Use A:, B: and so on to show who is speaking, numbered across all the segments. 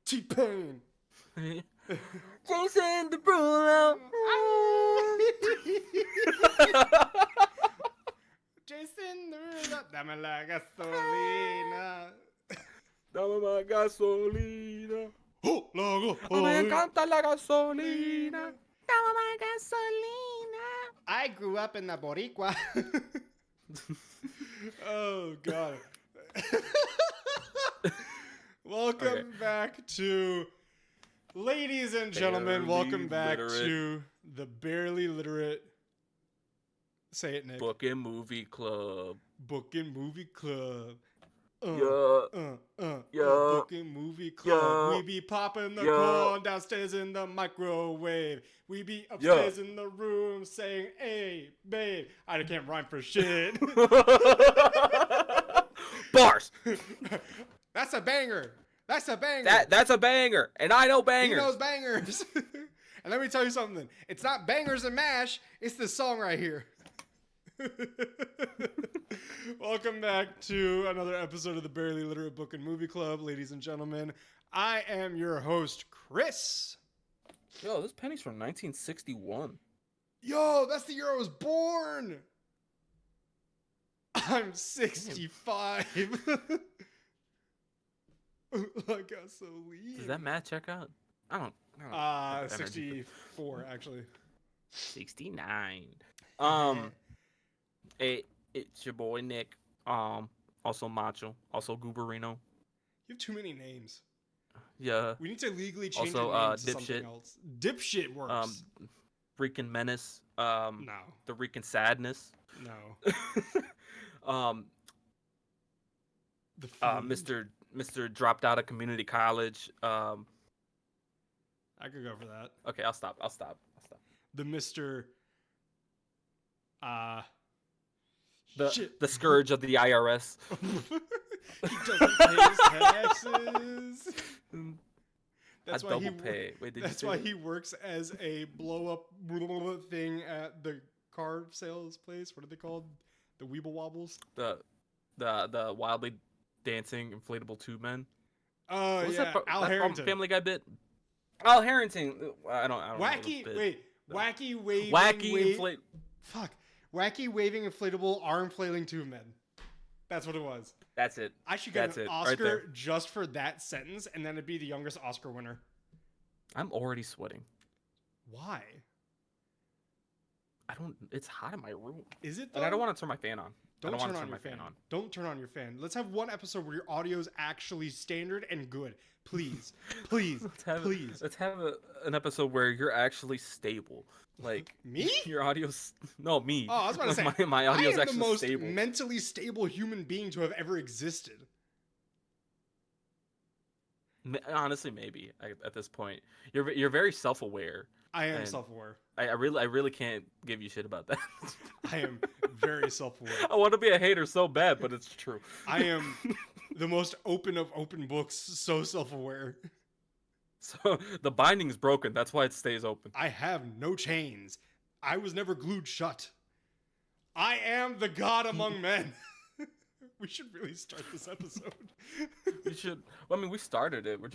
A: T-Pain.
B: Jason Derulo.
A: Jason Derulo. Dame la gasolina.
B: Dame más gasolina.
A: Oh, logo.
B: Me encanta la gasolina. Dame más gasolina.
A: I grew up in the Boricua. Oh, God. Welcome back to, ladies and gentlemen, welcome back to the Barely Literate. Say it, Nick.
B: Book and Movie Club.
A: Book and Movie Club.
B: Yeah.
A: Book and Movie Club. We be popping the corn downstairs in the microwave. We be upstairs in the room saying, "Hey, babe." I can't rhyme for shit.
B: Bars.
A: That's a banger. That's a banger.
B: That's a banger, and I know bangers.
A: He knows bangers. And let me tell you something. It's not bangers and mash. It's this song right here. Welcome back to another episode of the Barely Literate Book and Movie Club, ladies and gentlemen. I am your host, Chris.
B: Yo, this penny's from 1961.
A: Yo, that's the year I was born. I'm 65. La gasolina.
B: Does that math check out? I don't
A: 64 actually.
B: 69. It's your boy Nick. Also Macho. Also Gooberino.
A: You have too many names.
B: Yeah.
A: We need to legally change
B: also,
A: your name to
B: Dipshit.
A: something else. Dipshit works.
B: Freaking Menace.
A: No.
B: The Freaking Sadness.
A: No.
B: Mr. Dropped out of community college.
A: I could go for that.
B: Okay, I'll stop.
A: The Mr.
B: The scourge of the IRS.
A: He doesn't pay his taxes. That's why
B: double pay. Wait,
A: that's why he works as a blow up thing at the car sales place. What are they called? The Weeble Wobbles.
B: The wildly dancing inflatable tube men.
A: Oh yeah, Al Harrington.
B: Family Guy bit. Al Harrington. I don't
A: Wacky.
B: know
A: Wait. Wacky waving. Wacky waving inflatable arm flailing tube men. That's what it was.
B: That's it.
A: I should get an Oscar
B: right
A: just for that sentence, and then it'd be the youngest Oscar winner.
B: I'm already sweating.
A: Why?
B: It's hot in my room.
A: Is it though?
B: And I don't want to turn my fan on.
A: Don't turn on your fan. Don't turn on your fan. Let's have one episode where your audio is actually standard and good. Please. Please.
B: Let's have an episode where you're actually stable. Like
A: me?
B: Your audio's me.
A: Oh, I was about to say
B: my audio's
A: I am
B: actually
A: the most
B: stable.
A: mentally stable human being to have ever existed.
B: Honestly, maybe at this point, you're very self-aware.
A: I am self-aware.
B: I really can't give you shit about that.
A: I am very self-aware.
B: I want to be a hater so bad, but it's true.
A: I am the most open of open books, so self-aware.
B: So the binding's broken. That's why it stays open.
A: I have no chains. I was never glued shut. I am the god among men. We should really start this episode.
B: We should. Well, I mean, we started it. We're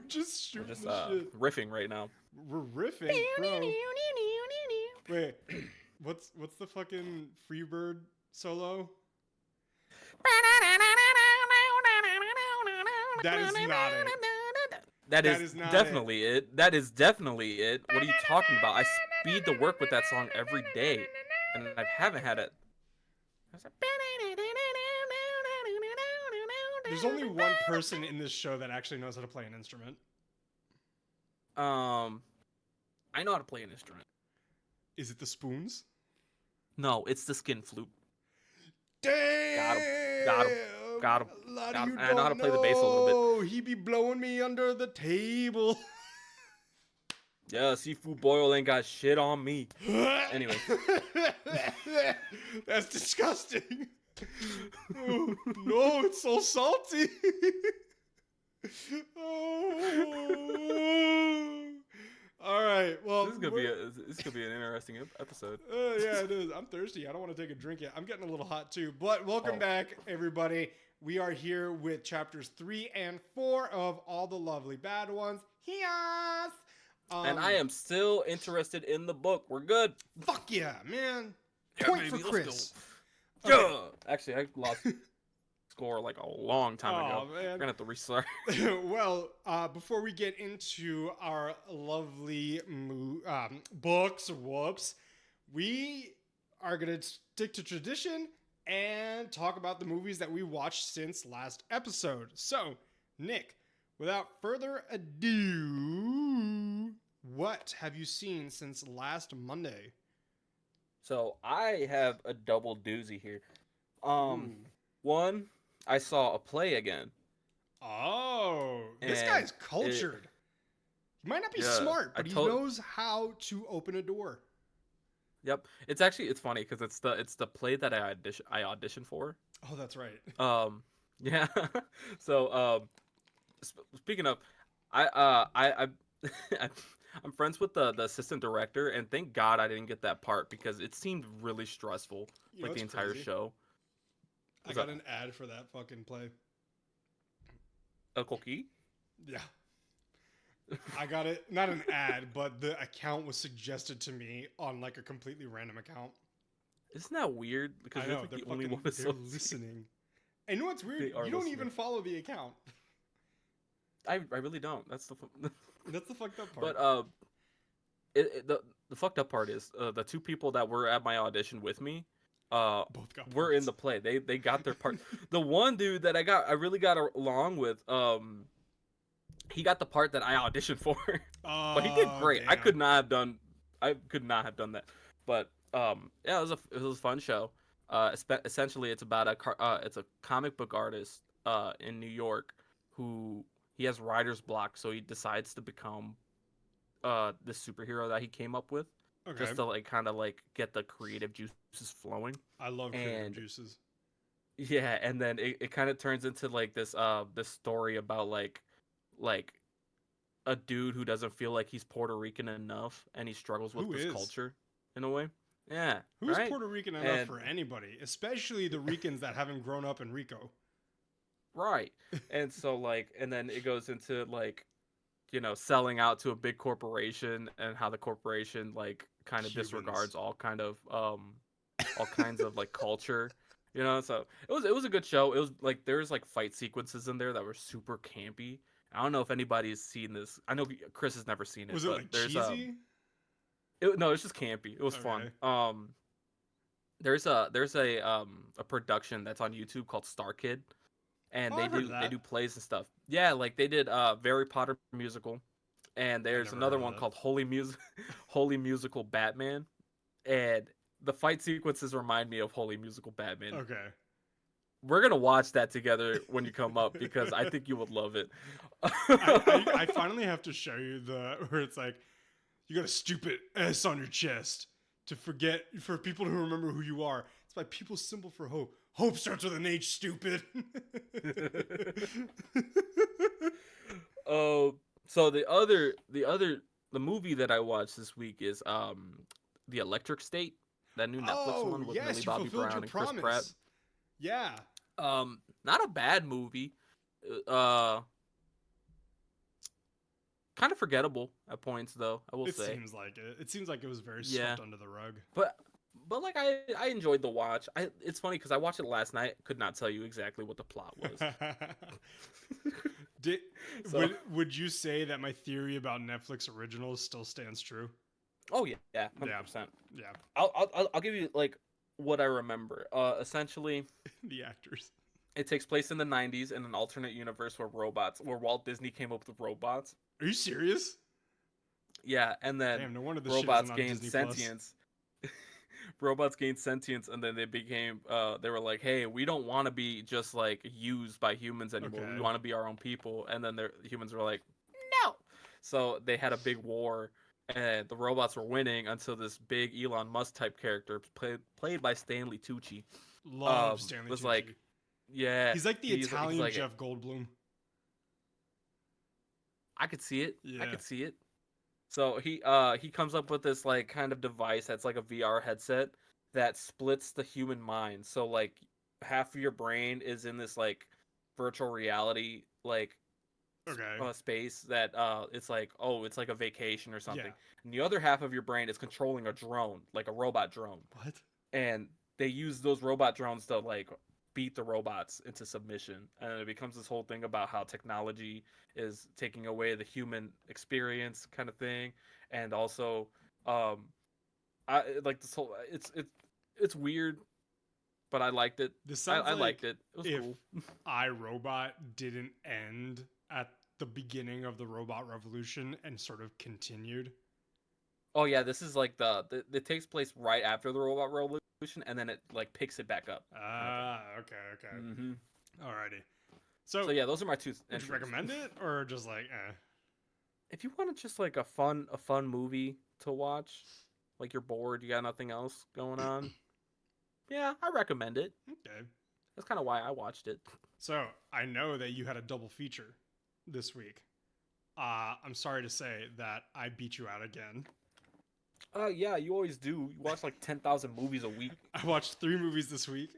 B: just
A: shooting the shit.
B: Riffing right now.
A: We're riffing, bro. Wait, what's the fucking Freebird solo? That is not it.
B: That is definitely it. That is definitely it. What are you talking about? I speed to work with that song every day, and I haven't had it.
A: There's only one person in this show that actually knows how to play an instrument.
B: I know how to play an instrument.
A: Is it the spoons?
B: No, it's the skin flute.
A: Damn!
B: Got him. And I know how to play the bass a little bit.
A: He be blowing me under the table.
B: Yeah, seafood boil ain't got shit on me. Anyway.
A: That's disgusting. Oh, no, it's so salty. Oh. All right. Well,
B: this could be an interesting episode.
A: Yeah, it is. I'm thirsty. I don't want to take a drink yet. I'm getting a little hot too. But welcome back, everybody. We are here with chapters 3 and 4 of All the Lovely Bad Ones. Yes!
B: And I am still interested in the book. We're good.
A: Fuck yeah, man.
B: Yeah,
A: Point
B: baby,
A: for Chris.
B: Okay. Yeah. Actually, I lost score like a long time ago.
A: Man.
B: We're gonna have to restart.
A: Well, before we get into our lovely books, we are gonna stick to tradition and talk about the movies that we watched since last episode. So, Nick, without further ado, what have you seen since last Monday?
B: So I have a double doozy here. One, I saw a play again.
A: Oh, this guy's cultured. He might not be smart, but he knows how to open a door.
B: Yep, it's funny because it's the play that I auditioned for.
A: Oh, that's right.
B: Yeah. So speaking of, I'm friends with the assistant director, and thank God I didn't get that part because it seemed really stressful, like the entire show.
A: I got an ad for that fucking play.
B: A cookie?
A: Yeah. I got it. Not an ad, but the account was suggested to me on like a completely random account.
B: Isn't that weird? Because
A: I know,
B: like
A: they're
B: the only one
A: they're listening. And you know what's weird? You don't even follow the account.
B: I really don't. That's the
A: that's the fucked up part.
B: But the fucked up part is the two people that were at my audition with me
A: both
B: were in the play. They got their part. The one dude that I really got along with, he got the part that I auditioned for. But he did great. Damn. I could not have done that. But yeah, it was a fun show. Essentially it's about it's a comic book artist in New York who he has writer's block, so he decides to become this superhero that he came up with. Okay. Just to like kind of like get the creative juices flowing.
A: I love creative juices.
B: Yeah, and then it kind of turns into like this story about like a dude who doesn't feel like he's Puerto Rican enough, and he struggles with this culture in a way. Yeah.
A: Who's Puerto Rican enough for anybody, especially the Ricans that haven't grown up in Rico?
B: Right. And so like, and then it goes into like, you know, selling out to a big corporation and how the corporation like kind of disregards all kinds of like culture, you know. So it was a good show. It was like there's like fight sequences in there that were super campy. I don't know if anybody's seen this. I know Chris has never seen it.
A: Was it like cheesy?
B: No, it's just campy. It was fun. There's a production that's on YouTube called Star Kid, and they do plays and stuff. Yeah, like they did Harry Potter musical, and there's another one called Holy Musical Batman, and the fight sequences remind me of Holy Musical Batman.
A: Okay.
B: We're gonna watch that together when you come up because I think you would love it.
A: I finally have to show you where it's like you got a stupid S on your chest for people to remember who you are. It's my people's symbol for hope. Hope starts with an H, stupid.
B: So the movie that I watched this week is The Electric State, that new Netflix one with Millie Bobby Brown and Chris Pratt.
A: Yeah.
B: Not a bad movie. Kind of forgettable at points though, I will say.
A: It seems like it was very swept under the rug.
B: But like I enjoyed the watch. It's funny because I watched it last night. Could not tell you exactly what the plot was.
A: Would you say that my theory about Netflix originals still stands true?
B: Oh yeah, 100%.
A: Yeah.
B: I'll give you like what I remember. Essentially,
A: the actors.
B: It takes place in the 90s in an alternate universe where Walt Disney came up with robots.
A: Are you serious?
B: Yeah, and then
A: no wonder
B: robots gained sentience. Robots gained sentience, and then they were like, hey, we don't want to be just like used by humans anymore. Okay. We want to be our own people. And then the humans were like, no. So they had a big war, and the robots were winning until this big Elon Musk type character played by Stanley Tucci.
A: Love Stanley
B: was
A: Tucci.
B: Like, yeah,
A: he's like the Italian like Jeff Goldblum.
B: I could see it. Yeah. I could see it. So he comes up with this like kind of device that's like a VR headset that splits the human mind. So like half of your brain is in this like virtual reality like space that it's like, oh, it's like a vacation or something.
A: Yeah.
B: And the other half of your brain is controlling a drone, like a robot drone.
A: What?
B: And they use those robot drones to like beat the robots into submission, and it becomes this whole thing about how technology is taking away the human experience kind of thing. And also I like this whole it's weird, but I liked it.
A: This sounds
B: I
A: like
B: liked it. It was
A: if
B: cool.
A: iRobot didn't end at the beginning of the robot revolution and sort of continued.
B: Oh yeah, this is like it takes place right after the robot revolution, and then it like picks it back up.
A: Okay.
B: Mm-hmm.
A: Alrighty.
B: So yeah, those are my two.
A: Would you recommend it, or just like, eh?
B: If you want to just like a fun movie to watch, like you're bored, you got nothing else going on, yeah, I recommend it.
A: Okay.
B: That's kind of why I watched it.
A: So I know that you had a double feature this week. I'm sorry to say that I beat you out again.
B: Yeah, you always do. You watch like 10,000 movies a week.
A: I watched 3 movies this week.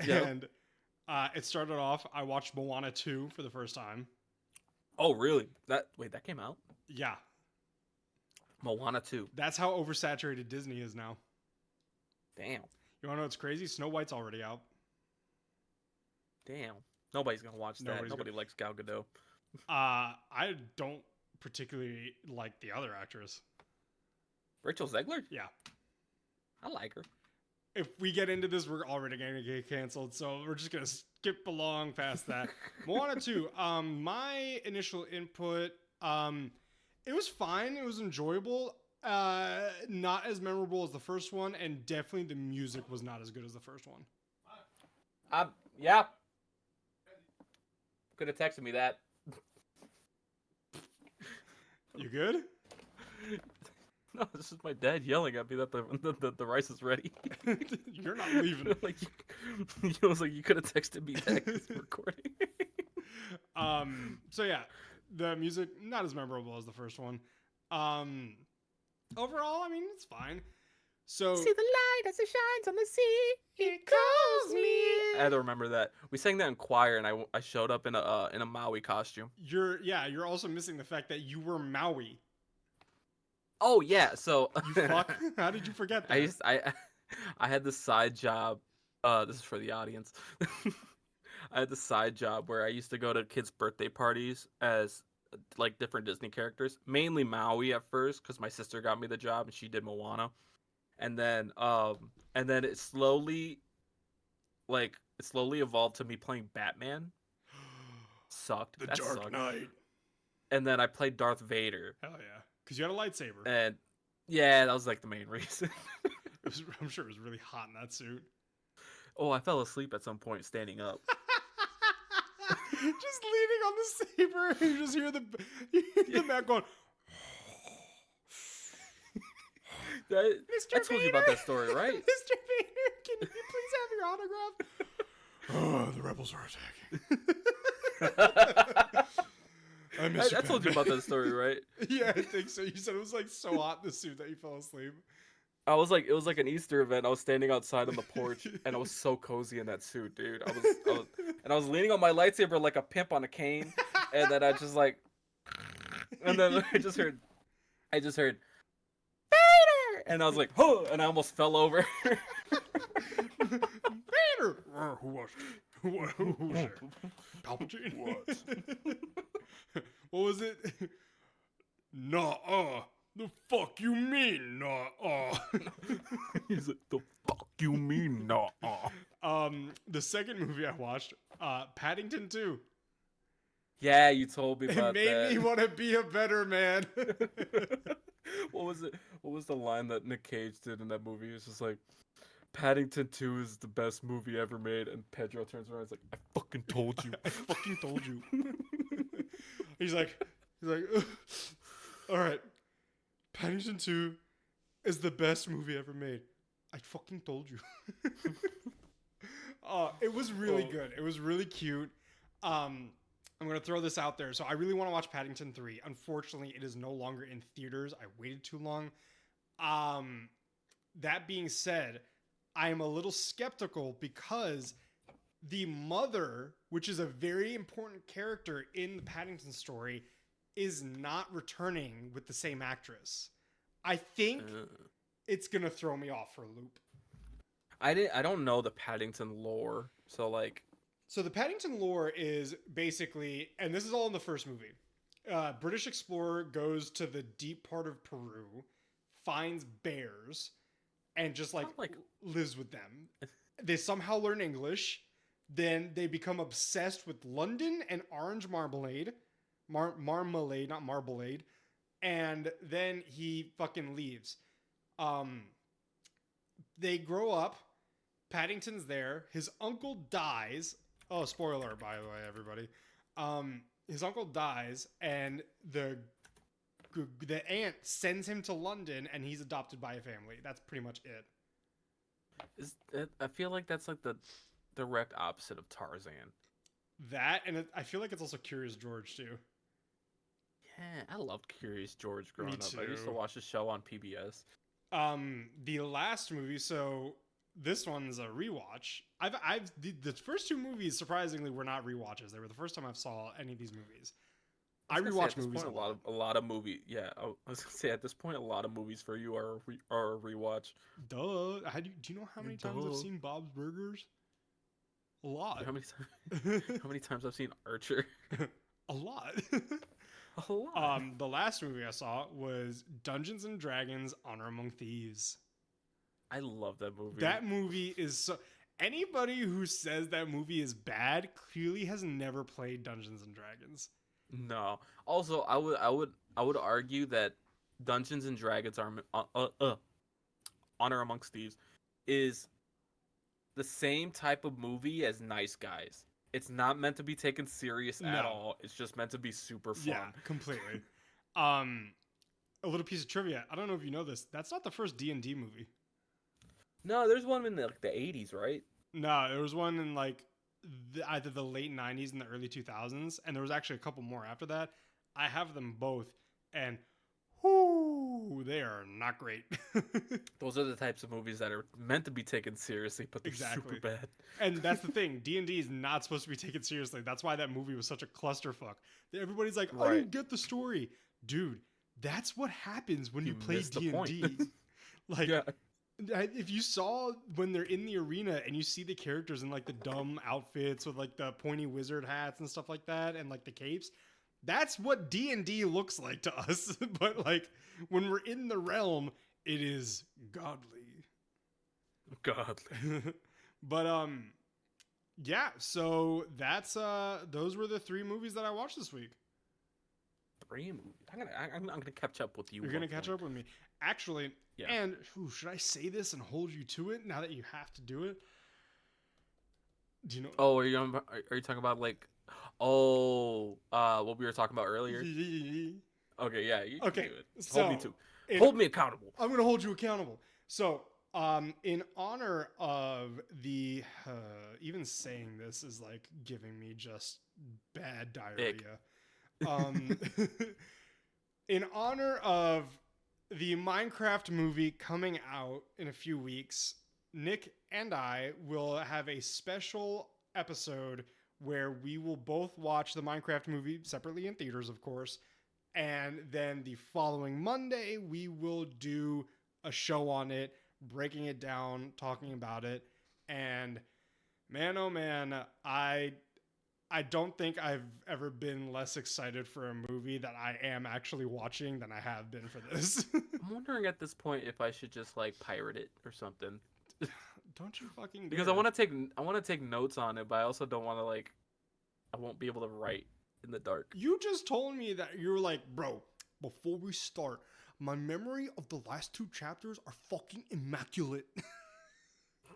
A: Yep. And it started off, I watched Moana 2 for the first time.
B: Oh, really? That came out?
A: Yeah.
B: Moana 2.
A: That's how oversaturated Disney is now.
B: Damn.
A: You want to know what's crazy? Snow White's already out.
B: Damn. Nobody's going to watch that. Nobody likes Gal Gadot.
A: I don't particularly like the other actress.
B: Rachel Zegler?
A: Yeah.
B: I like her.
A: If we get into this, we're already going to get canceled, so we're just going to skip along past that. Moana 2, my initial input, it was fine. It was enjoyable. Not as memorable as the first one, and definitely the music was not as good as the first one.
B: Yeah. Could have texted me that.
A: You good?
B: No, this is my dad yelling at me that the rice is ready.
A: You're not leaving.
B: Like he was like, you could have texted me that 'cause we're recording.
A: So yeah, the music not as memorable as the first one. Overall, I mean, it's fine. So
B: see the light as it shines on the sea, it calls me. I had to remember that. We sang that in choir, and I showed up in a Maui costume.
A: You're also missing the fact that you were Maui.
B: Oh yeah, so
A: you fuck. How did you forget that?
B: I had this side job. This is for the audience. I had this side job where I used to go to kids' birthday parties as like different Disney characters, mainly Maui at first because my sister got me the job and she did Moana, and then it slowly evolved to me playing Batman. Sucked.
A: The Dark Knight.
B: And then I played Darth Vader.
A: Hell yeah. Because you had a lightsaber.
B: And yeah, that was like the main reason.
A: I'm sure it was really hot in that suit.
B: Oh, I fell asleep at some point standing up.
A: Just leaning on the saber, and you just hear the man going.
B: I told you about that story, right?
A: Mr. Vader, can you please have your autograph? Oh, the rebels are attacking.
B: I told you about that story, right?
A: Yeah, I think so. You said it was like so hot in the suit that you fell asleep.
B: It was like an Easter event. I was standing outside on the porch, and I was so cozy in that suit, dude. I was leaning on my lightsaber like a pimp on a cane, and then I just like, and then I just heard, Vader, and I was like, oh, and I almost fell over.
A: Vader, who was there? Palpatine. What was it? Nah. The fuck you mean, nah?
B: He's like, the fuck you mean, nah?
A: The second movie I watched, Paddington 2.
B: Yeah, you told me about that.
A: It made me want to be a better man.
B: What was it? What was the line that Nick Cage did in that movie? It's just like, Paddington 2 is the best movie ever made, and Pedro turns around and is like, I fucking told you.
A: I fucking told you. He's like, all right. Paddington 2 is the best movie ever made. I fucking told you. It was really good. It was really cute. I'm going to throw this out there. So I really want to watch Paddington 3. Unfortunately, it is no longer in theaters. I waited too long. That being said, I am a little skeptical because the mother, which is a very important character in the Paddington story, is not returning with the same actress. I think it's gonna throw me off for a loop.
B: I don't know the Paddington lore, so like.
A: So the Paddington lore is basically, and this is all in the first movie. British explorer goes to the deep part of Peru, finds bears, and just like lives with them. They somehow learn English. Then they become obsessed with London and orange marmalade. Marmalade, not marmalade. And then he fucking leaves. They grow up. Paddington's there. His uncle dies. Oh, spoiler, by the way, everybody. His uncle dies, and the aunt sends him to London, and he's adopted by a family. That's pretty much it.
B: I feel like that's like the direct opposite of Tarzan.
A: That, and I feel like it's also Curious George too.
B: Yeah, I loved Curious George growing up. I used to watch the show on PBS.
A: The last movie, so this one's a rewatch. The first two movies surprisingly were not rewatches. They were the first time I saw any of these movies. I rewatch movies
B: a lot of movies. Yeah, I was gonna say at this point, a lot of movies for you are a rewatch.
A: Duh. Do you know how many times I've seen Bob's Burgers? A lot.
B: How many times I've seen Archer?
A: A lot.
B: A lot.
A: The last movie I saw was Dungeons and Dragons: Honor Among Thieves.
B: I love that movie.
A: That movie is so. Anybody who says that movie is bad clearly has never played Dungeons and Dragons.
B: No. Also, I would argue that Dungeons and Dragons Honor Amongst Thieves is the same type of movie as Nice Guys. It's not meant to be taken serious at all. It's just meant to be super fun.
A: Yeah, completely. A little piece of trivia. I don't know if you know this. That's not the first D&D movie.
B: No, there's one in the 80s, right?
A: No, there was one in like either the late 90s and the early 2000s, and there was actually a couple more after that. I have them both, and whoo, they are not great.
B: Those are the types of movies that are meant to be taken seriously, but they're super bad.
A: And that's the thing. D&D is not supposed to be taken seriously. That's why that movie was such a clusterfuck. Everybody's like, I don't get the story. Dude, that's what happens when you play D&D. Like, yeah. If you saw when they're in the arena and you see the characters in like the dumb outfits with like the pointy wizard hats and stuff like that and like the capes, that's what D&D looks like to us. But like when we're in the realm, it is godly. But yeah, so that's those were the 3 movies that I watched this week.
B: 3 movies. I'm gonna catch up with you.
A: You're gonna catch up with me. Actually, yeah. And should I say this and hold you to it now that you have to do it? Do you know?
B: Oh, are you talking about like, what we were talking about earlier? Okay, yeah. You can do it. Hold me to. Hold me accountable.
A: I'm gonna hold you accountable. So, in honor of the, even saying this is like giving me just bad diarrhea. In honor of the Minecraft movie coming out in a few weeks, Nick and I will have a special episode where we will both watch the Minecraft movie separately in theaters, of course. And then the following Monday, we will do a show on it, breaking it down, talking about it. And man, oh man, I don't think I've ever been less excited for a movie that I am actually watching than I have been for this.
B: I'm wondering at this point if I should just like pirate it or something.
A: Don't you fucking
B: because I want to take notes on it, but I also don't want to like I won't be able to write in the dark.
A: You just told me that you were like, bro, before we start, my memory of the last 2 chapters are fucking immaculate.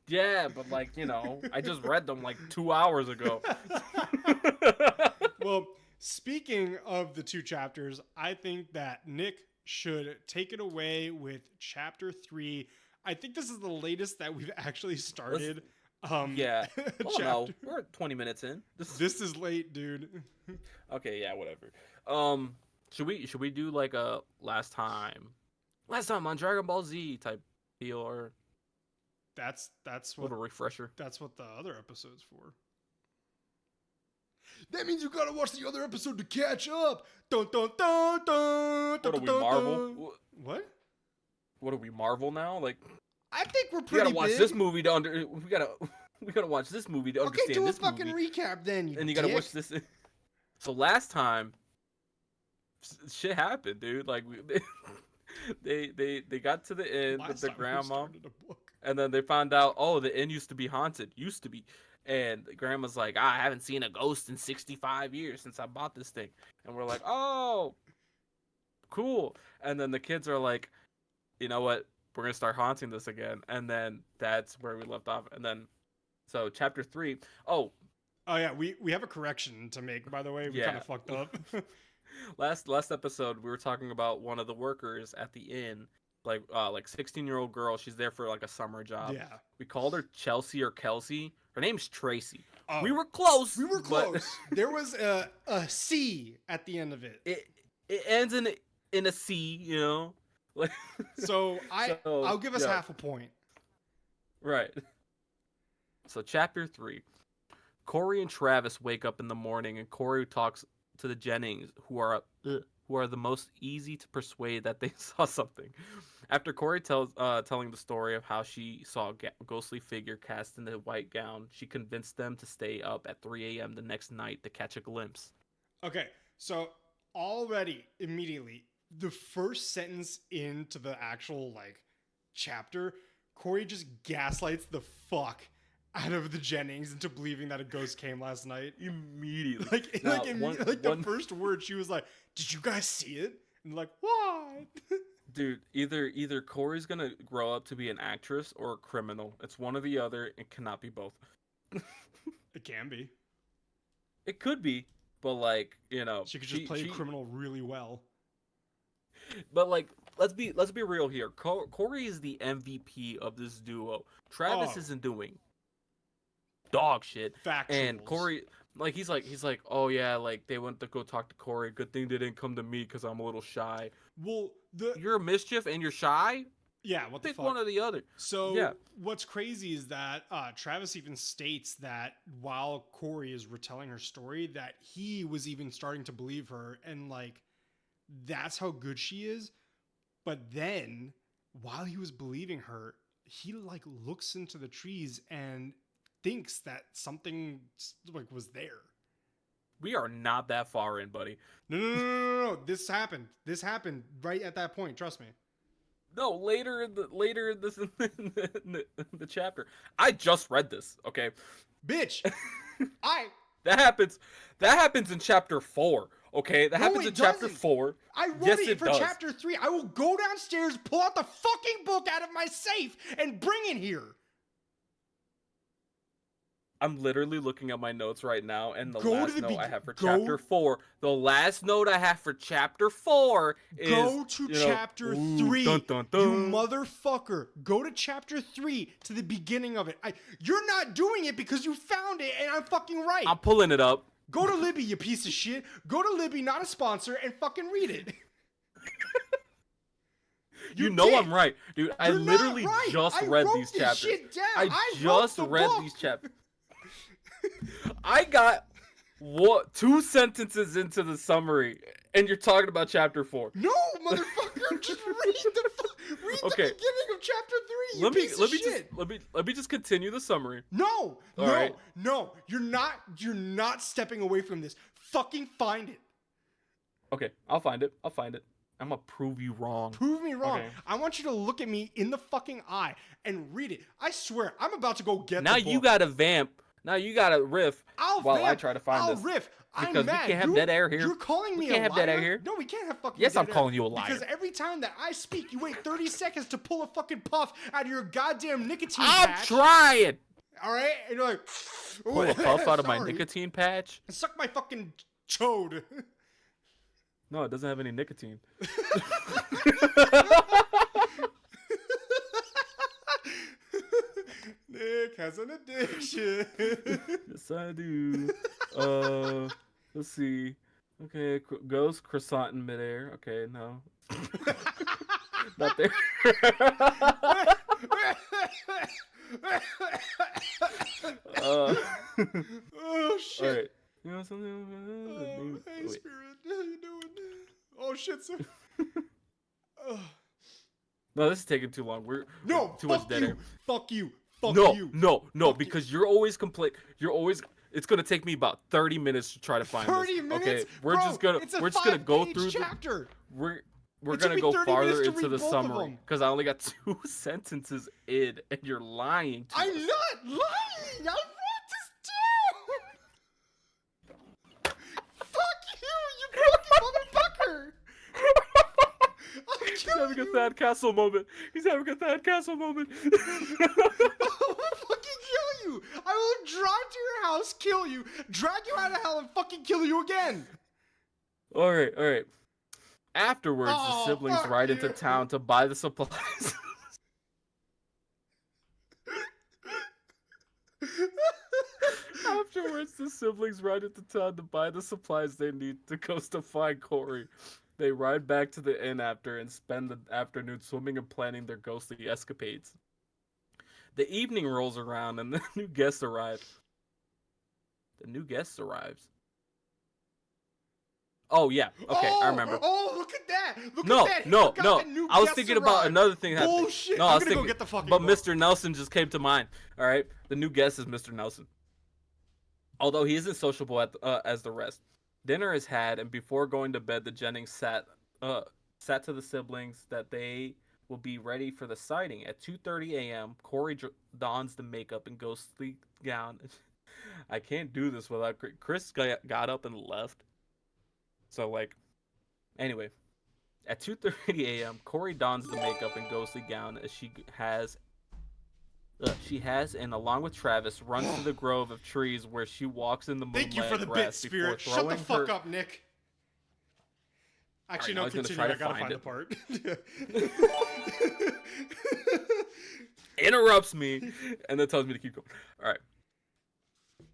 B: Yeah, but like, you know, I just read them like 2 hours ago.
A: Well, speaking of the 2 chapters, I think that Nick should take it away with chapter 3. I think this is the latest that we've actually started.
B: Yeah. Oh no, we're 20 minutes in.
A: This is late, dude.
B: Okay, yeah, whatever. Should we do like a last time on Dragon Ball Z type deal, or
A: that's what
B: a refresher?
A: That's what the other episode's for. That means you gotta watch the other episode to catch up. Dun dun dun dun.
B: What are we, Marvel?
A: What?
B: What are we, Marvel now? Like,
A: I think we're
B: we
A: pretty
B: gotta watch
A: big.
B: this movie to we gotta watch this movie to understand
A: do a
B: this
A: fucking
B: movie.
A: recap then.
B: And you gotta watch this. So last time, shit happened, dude. Like they got to the inn with the grandma, and then they found out, oh, the inn used to be haunted. And the grandma's like, I haven't seen a ghost in 65 years since I bought this thing. And we're like, oh, cool. And then the kids are like, you know what? We're going to start haunting this again. And then that's where we left off. And then, so chapter 3. Oh,
A: yeah. We have a correction to make, by the way. We kind of fucked up.
B: Last episode, we were talking about one of the workers at the inn. Like 16-year-old girl. She's there for like a summer job.
A: Yeah.
B: We called her Chelsea or Kelsey. Her name's Tracy.
A: Oh,
B: we were close.
A: There was a C at the end of it.
B: It ends in a C, you know.
A: So I'll give us half a point.
B: Right. So chapter 3. Corey and Travis wake up in the morning, and Corey talks to the Jennings, who are the most easy to persuade that they saw something. After Corey telling the story of how she saw a ghostly figure cast in a white gown, she convinced them to stay up at 3 a.m. the next night to catch a glimpse.
A: Okay, so already, immediately, the first sentence into the actual, chapter, Corey just gaslights the fuck out of the Jennings into believing that a ghost came last night.
B: Immediately.
A: The first word, she was like, did you guys see it? And like, what?
B: Dude, either Corey's gonna grow up to be an actress or a criminal. It's one or the other. It cannot be both.
A: It can be.
B: It could be, but
A: she could just play a criminal really well.
B: But let's be real here. Corey is the MVP of this duo. Travis isn't doing dog shit.
A: Factuals.
B: And Corey, he's like, oh yeah, they went to go talk to Corey. Good thing they didn't come to me because I'm a little shy.
A: Well,
B: you're a mischief and you're shy.
A: Yeah, what the fuck?
B: Pick one or the other.
A: So
B: yeah.
A: What's crazy is that Travis even states that while Corey is retelling her story, that he was even starting to believe her, and that's how good she is. But then, while he was believing her, he looks into the trees and thinks that something was there.
B: We are not that far in, buddy.
A: No. This happened right at that point. Trust me.
B: No, later in the chapter. I just read this. Okay,
A: bitch.
B: That happens in chapter 4. Okay, that happens in chapter 4.
A: I wrote it for chapter 3. I will go downstairs, pull out the fucking book out of my safe, and bring it here.
B: I'm literally looking at my notes right now, and the last note I have for chapter 4. The last note I have for chapter 4 is
A: go to chapter 3.
B: Dun, dun, dun.
A: You motherfucker. Go to chapter 3 to the beginning of it. You're not doing it because you found it, and I'm fucking right.
B: I'm pulling it up.
A: Go to Libby, you piece of shit. Go to Libby, not a sponsor, and fucking read it.
B: You know I'm right, dude. I literally just read these chapters.
A: Shit down.
B: I just read these chapters. I got 2 sentences into the summary, and you're talking about chapter 4.
A: No, motherfucker, just read the beginning of chapter 3.
B: Let me just continue the summary.
A: No, you're not stepping away from this. Fucking find it.
B: Okay, I'll find it. I'm gonna prove you wrong.
A: Prove me wrong.
B: Okay.
A: I want you to look at me in the fucking eye and read it. I swear, I'm about to go get
B: now
A: the book.
B: You got to vamp. Now you got to riff while I try to find this.
A: I'll riff.
B: Because we can't have dead air here.
A: You're calling me a liar?
B: We can't have dead air here.
A: No, we can't have fucking
B: Yes,
A: dead
B: I'm calling you a liar.
A: Because every time that I speak, you wait 30 seconds to pull a fucking puff out of your goddamn nicotine patch.
B: I'm trying.
A: All right? And you're like...
B: Pull a puff out of my nicotine patch?
A: Suck my fucking chode.
B: No, it doesn't have any nicotine.
A: Nick has an addiction.
B: Yes, I do. Let's see. Okay, ghost croissant in midair. Okay, no. Not there.
A: Oh, shit.
B: All right. You know something?
A: Oh, hey,
B: Wait.
A: Spirit. How you doing? Oh, shit, sir.
B: No, this is taking too long. We're too much dead air.
A: Fuck you. Fuck
B: No,
A: you.
B: no, no,
A: Fuck
B: because you're always it's gonna take me about 30 minutes to try to find
A: 30
B: this.
A: minutes?
B: Okay, we're
A: Bro,
B: just gonna
A: it's a
B: go
A: 5-page
B: through
A: chapter.
B: we're
A: It took
B: gonna
A: me
B: go
A: 30
B: farther
A: minutes to
B: into
A: read
B: the
A: both of
B: summary
A: them.
B: because I only got 2 sentences in, and you're lying to
A: I'm
B: us.
A: not lying. I wrote this down. Fuck you fucking motherfucker.
B: He's having a Thad Castle moment. He's having a Thad Castle moment.
A: I will fucking kill you. I will drive to your house, kill you, drag you out of hell, and fucking kill you again.
B: All right. Afterwards, the siblings
A: fuck
B: ride
A: you.
B: into town to buy the supplies. Afterwards, the siblings ride into town to buy the supplies they need to go to find Corey. They ride back to the inn after and spend the afternoon swimming and planning their ghostly escapades. The evening rolls around and the new guest arrives. Oh yeah, okay, I remember.
A: Oh, look at that! Look
B: No,
A: at that! He
B: no,
A: forgot
B: no.
A: that new
B: I was
A: guest
B: thinking about
A: arrived.
B: another thing happening.
A: Bullshit!
B: No,
A: I'm
B: I was
A: gonna
B: thinking,
A: go get the fucking
B: but
A: book.
B: Mr. Nelson just came to mind. All right, the new guest is Mr. Nelson. Although he isn't sociable as the rest. Dinner is had, and before going to bed, the Jennings sat to the siblings that they will be ready for the sighting. At 2:30 a.m., Corey dons the makeup and ghostly gown. I can't do this without Chris got up and left. So anyway, at 2:30 a.m., Corey dons the makeup and ghostly gown as she has, and along with Travis, runs to the grove of trees where she walks in the moonlight
A: Thank you for the bit, Spirit. Shut the fuck up, Nick. Actually, no, continue. I gotta find the part.
B: Interrupts me, and then tells me to keep going. All right.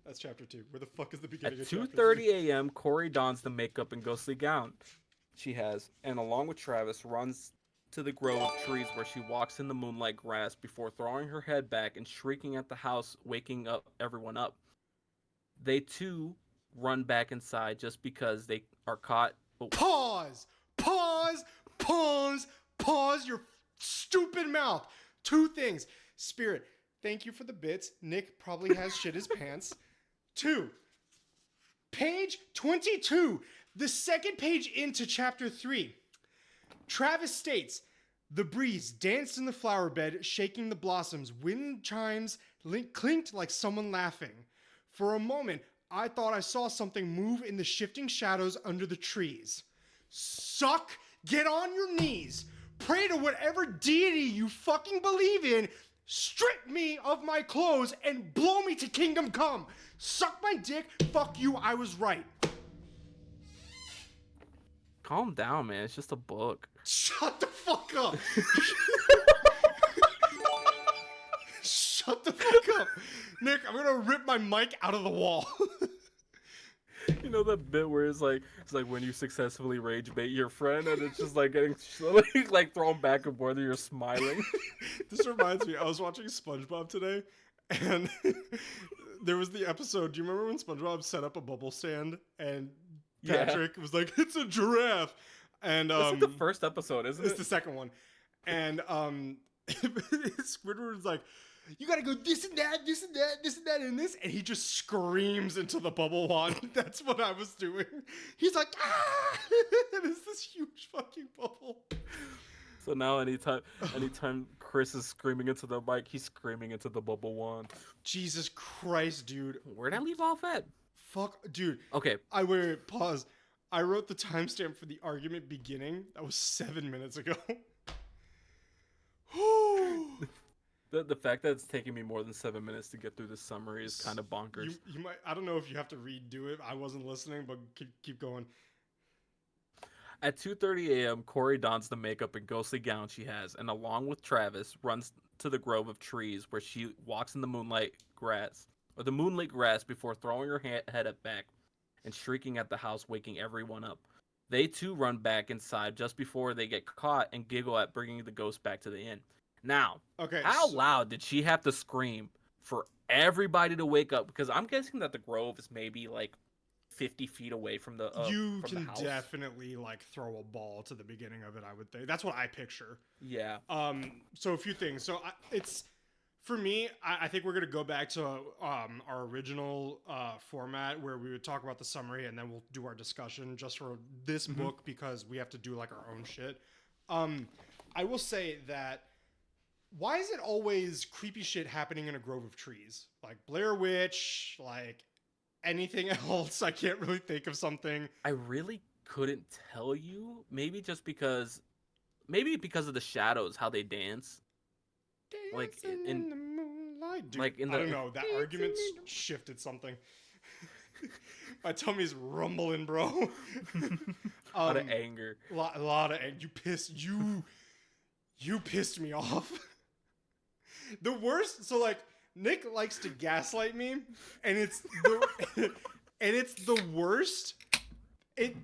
A: That's chapter 2. Where the fuck is the beginning
B: At
A: of chapter
B: 2:30 a.m., Corey dons the makeup and ghostly gown she has, and along with Travis, runs to the grove of trees where she walks in the moonlight grass before throwing her head back and shrieking at the house, waking everyone up. They too run back inside just because they are caught. Oh.
A: Pause your stupid mouth. 2 things. Spirit, thank you for the bits. Nick probably has shit his pants. 2. Page 22. The second page into chapter 3. Travis states, the breeze danced in the flower bed, shaking the blossoms. Wind chimes clinked like someone laughing. For a moment, I thought I saw something move in the shifting shadows under the trees. Suck, get on your knees. Pray to whatever deity you fucking believe in. Strip me of my clothes and blow me to kingdom come. Suck my dick. Fuck you, I was right.
B: Calm down, man. It's just a book.
A: Shut the fuck up. Shut the fuck up. Nick, I'm gonna rip my mic out of the wall.
B: You know that bit where it's like when you successfully rage bait your friend and it's just like getting like thrown back and forth and you're smiling.
A: This reminds me, I was watching SpongeBob today and there was the episode. Do you remember when SpongeBob set up a bubble stand and Patrick was like, it's a giraffe? And
B: this is the first episode, isn't it?
A: It's the second one. And Squidward's like, you gotta go this and that, this and that, this and that, and this. And he just screams into the bubble wand. That's what I was doing. He's like, ah! And it's this huge fucking bubble.
B: So now anytime Chris is screaming into the mic, he's screaming into the bubble wand.
A: Jesus Christ, dude.
B: Where'd I leave off at?
A: Fuck, dude.
B: Okay.
A: Wait, pause. I wrote the timestamp for the argument beginning. That was 7 minutes ago.
B: The fact that it's taking me more than 7 minutes to get through this summary is kind of bonkers.
A: You might. I don't know if you have to redo it. I wasn't listening, but keep going.
B: At 2:30 a.m., Corey dons the makeup and ghostly gown she has, and along with Travis, runs to the grove of trees where she walks in the moonlit grass before throwing her head up back and shrieking at the house, waking everyone up. They too run back inside just before they get caught and giggle at bringing the ghost back to the inn. Now, how loud did she have to scream for everybody to wake up? Because I'm guessing that the grove is maybe like 50 feet away from the
A: You
B: from the
A: can
B: house.
A: definitely like throw a ball to the beginning of it, I would think. That's what I picture.
B: Yeah.
A: So a few things. So it's for me. I think we're gonna go back to our original format where we would talk about the summary and then we'll do our discussion just for this book because we have to do like our own shit. I will say that. Why is it always creepy shit happening in a grove of trees? Like Blair Witch, like anything else? I can't really think of something.
B: I really couldn't tell you. Maybe because of the shadows, how they dance. Like
A: Dancing in the moonlight. Dude,
B: like in
A: I
B: the
A: don't know. That argument shifted something. My tummy's rumbling, bro.
B: a lot of anger.
A: A lot of anger. You pissed me off. The worst. So like Nick likes to gaslight me, and it's the worst.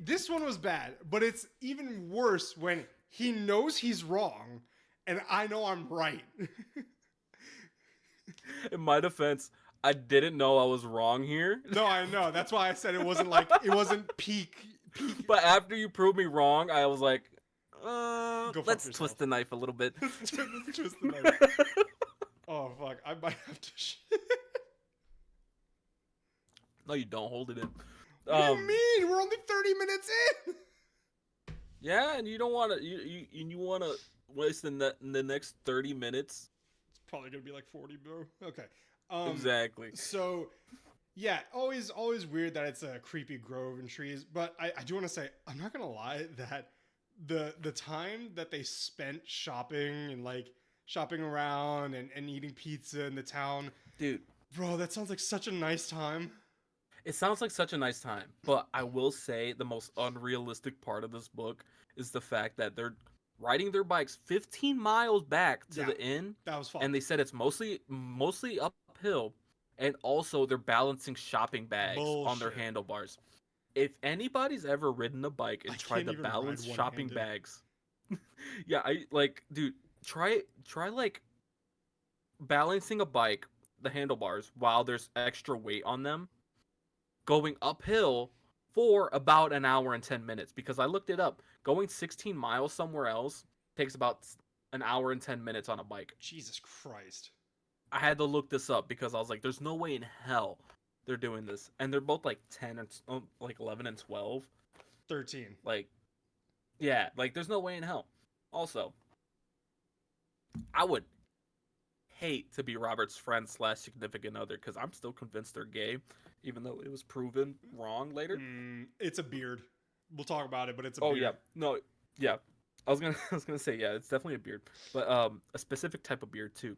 A: This one was bad, but it's even worse when he knows he's wrong, and I know I'm right.
B: In my defense, I didn't know I was wrong here.
A: No, I know. That's why I said it wasn't peak.
B: But after you proved me wrong, I was like,
A: Go
B: let's twist the knife a little bit.
A: Let's twist the knife. Oh fuck! I might have to.
B: No, you don't. Hold it in.
A: What do you mean? We're only 30 minutes in.
B: Yeah, and you don't want to. You want to waste the next 30 minutes.
A: It's probably gonna be like 40, bro. Okay.
B: Exactly.
A: So, yeah, always weird that it's a creepy grove and trees. But I do want to say, I'm not gonna lie that the time that they spent shopping and like shopping around and eating pizza in the town,
B: dude,
A: bro, that sounds like such a nice time.
B: It sounds like such a nice time, but I will say the most unrealistic part of this book is the fact that they're riding their bikes 15 miles back to the inn.
A: That was fun.
B: And they said it's mostly uphill, and also they're balancing shopping bags on their handlebars. If anybody's ever ridden a bike and tried to balance shopping bags, yeah, dude, try like balancing a bike, the handlebars, while there's extra weight on them, going uphill for about an hour and 10 minutes, because I looked it up. Going 16 miles somewhere else takes about an hour and 10 minutes on a bike.
A: Jesus Christ.
B: I had to look this up because I was like, there's no way in hell they're doing this. And they're both like 10 and like 11 and 12.
A: 13.
B: Like, yeah, like there's no way in hell. Also, I would hate to be Robert's friend / significant other, because I'm still convinced they're gay, even though it was proven wrong later.
A: It's a beard. We'll talk about it, but it's a beard.
B: Oh yeah, no, yeah. I was gonna say, yeah, it's definitely a beard, but a specific type of beard too.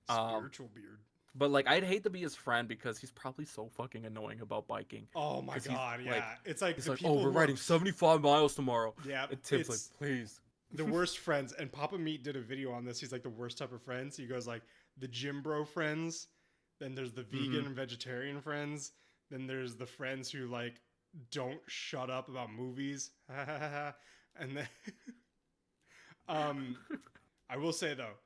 A: Spiritual beard.
B: But like, I'd hate to be his friend because he's probably so fucking annoying about biking.
A: Oh my god, yeah.
B: Like,
A: it's like
B: he's
A: the
B: like,
A: people
B: we're riding 75 miles tomorrow.
A: Yeah,
B: and Tim's like, please.
A: The worst friends. And Papa Meat did a video on this. He's like the worst type of friends. He goes like the gym bro friends. Then there's the vegan and vegetarian friends. Then there's the friends who like don't shut up about movies. And then I will say though,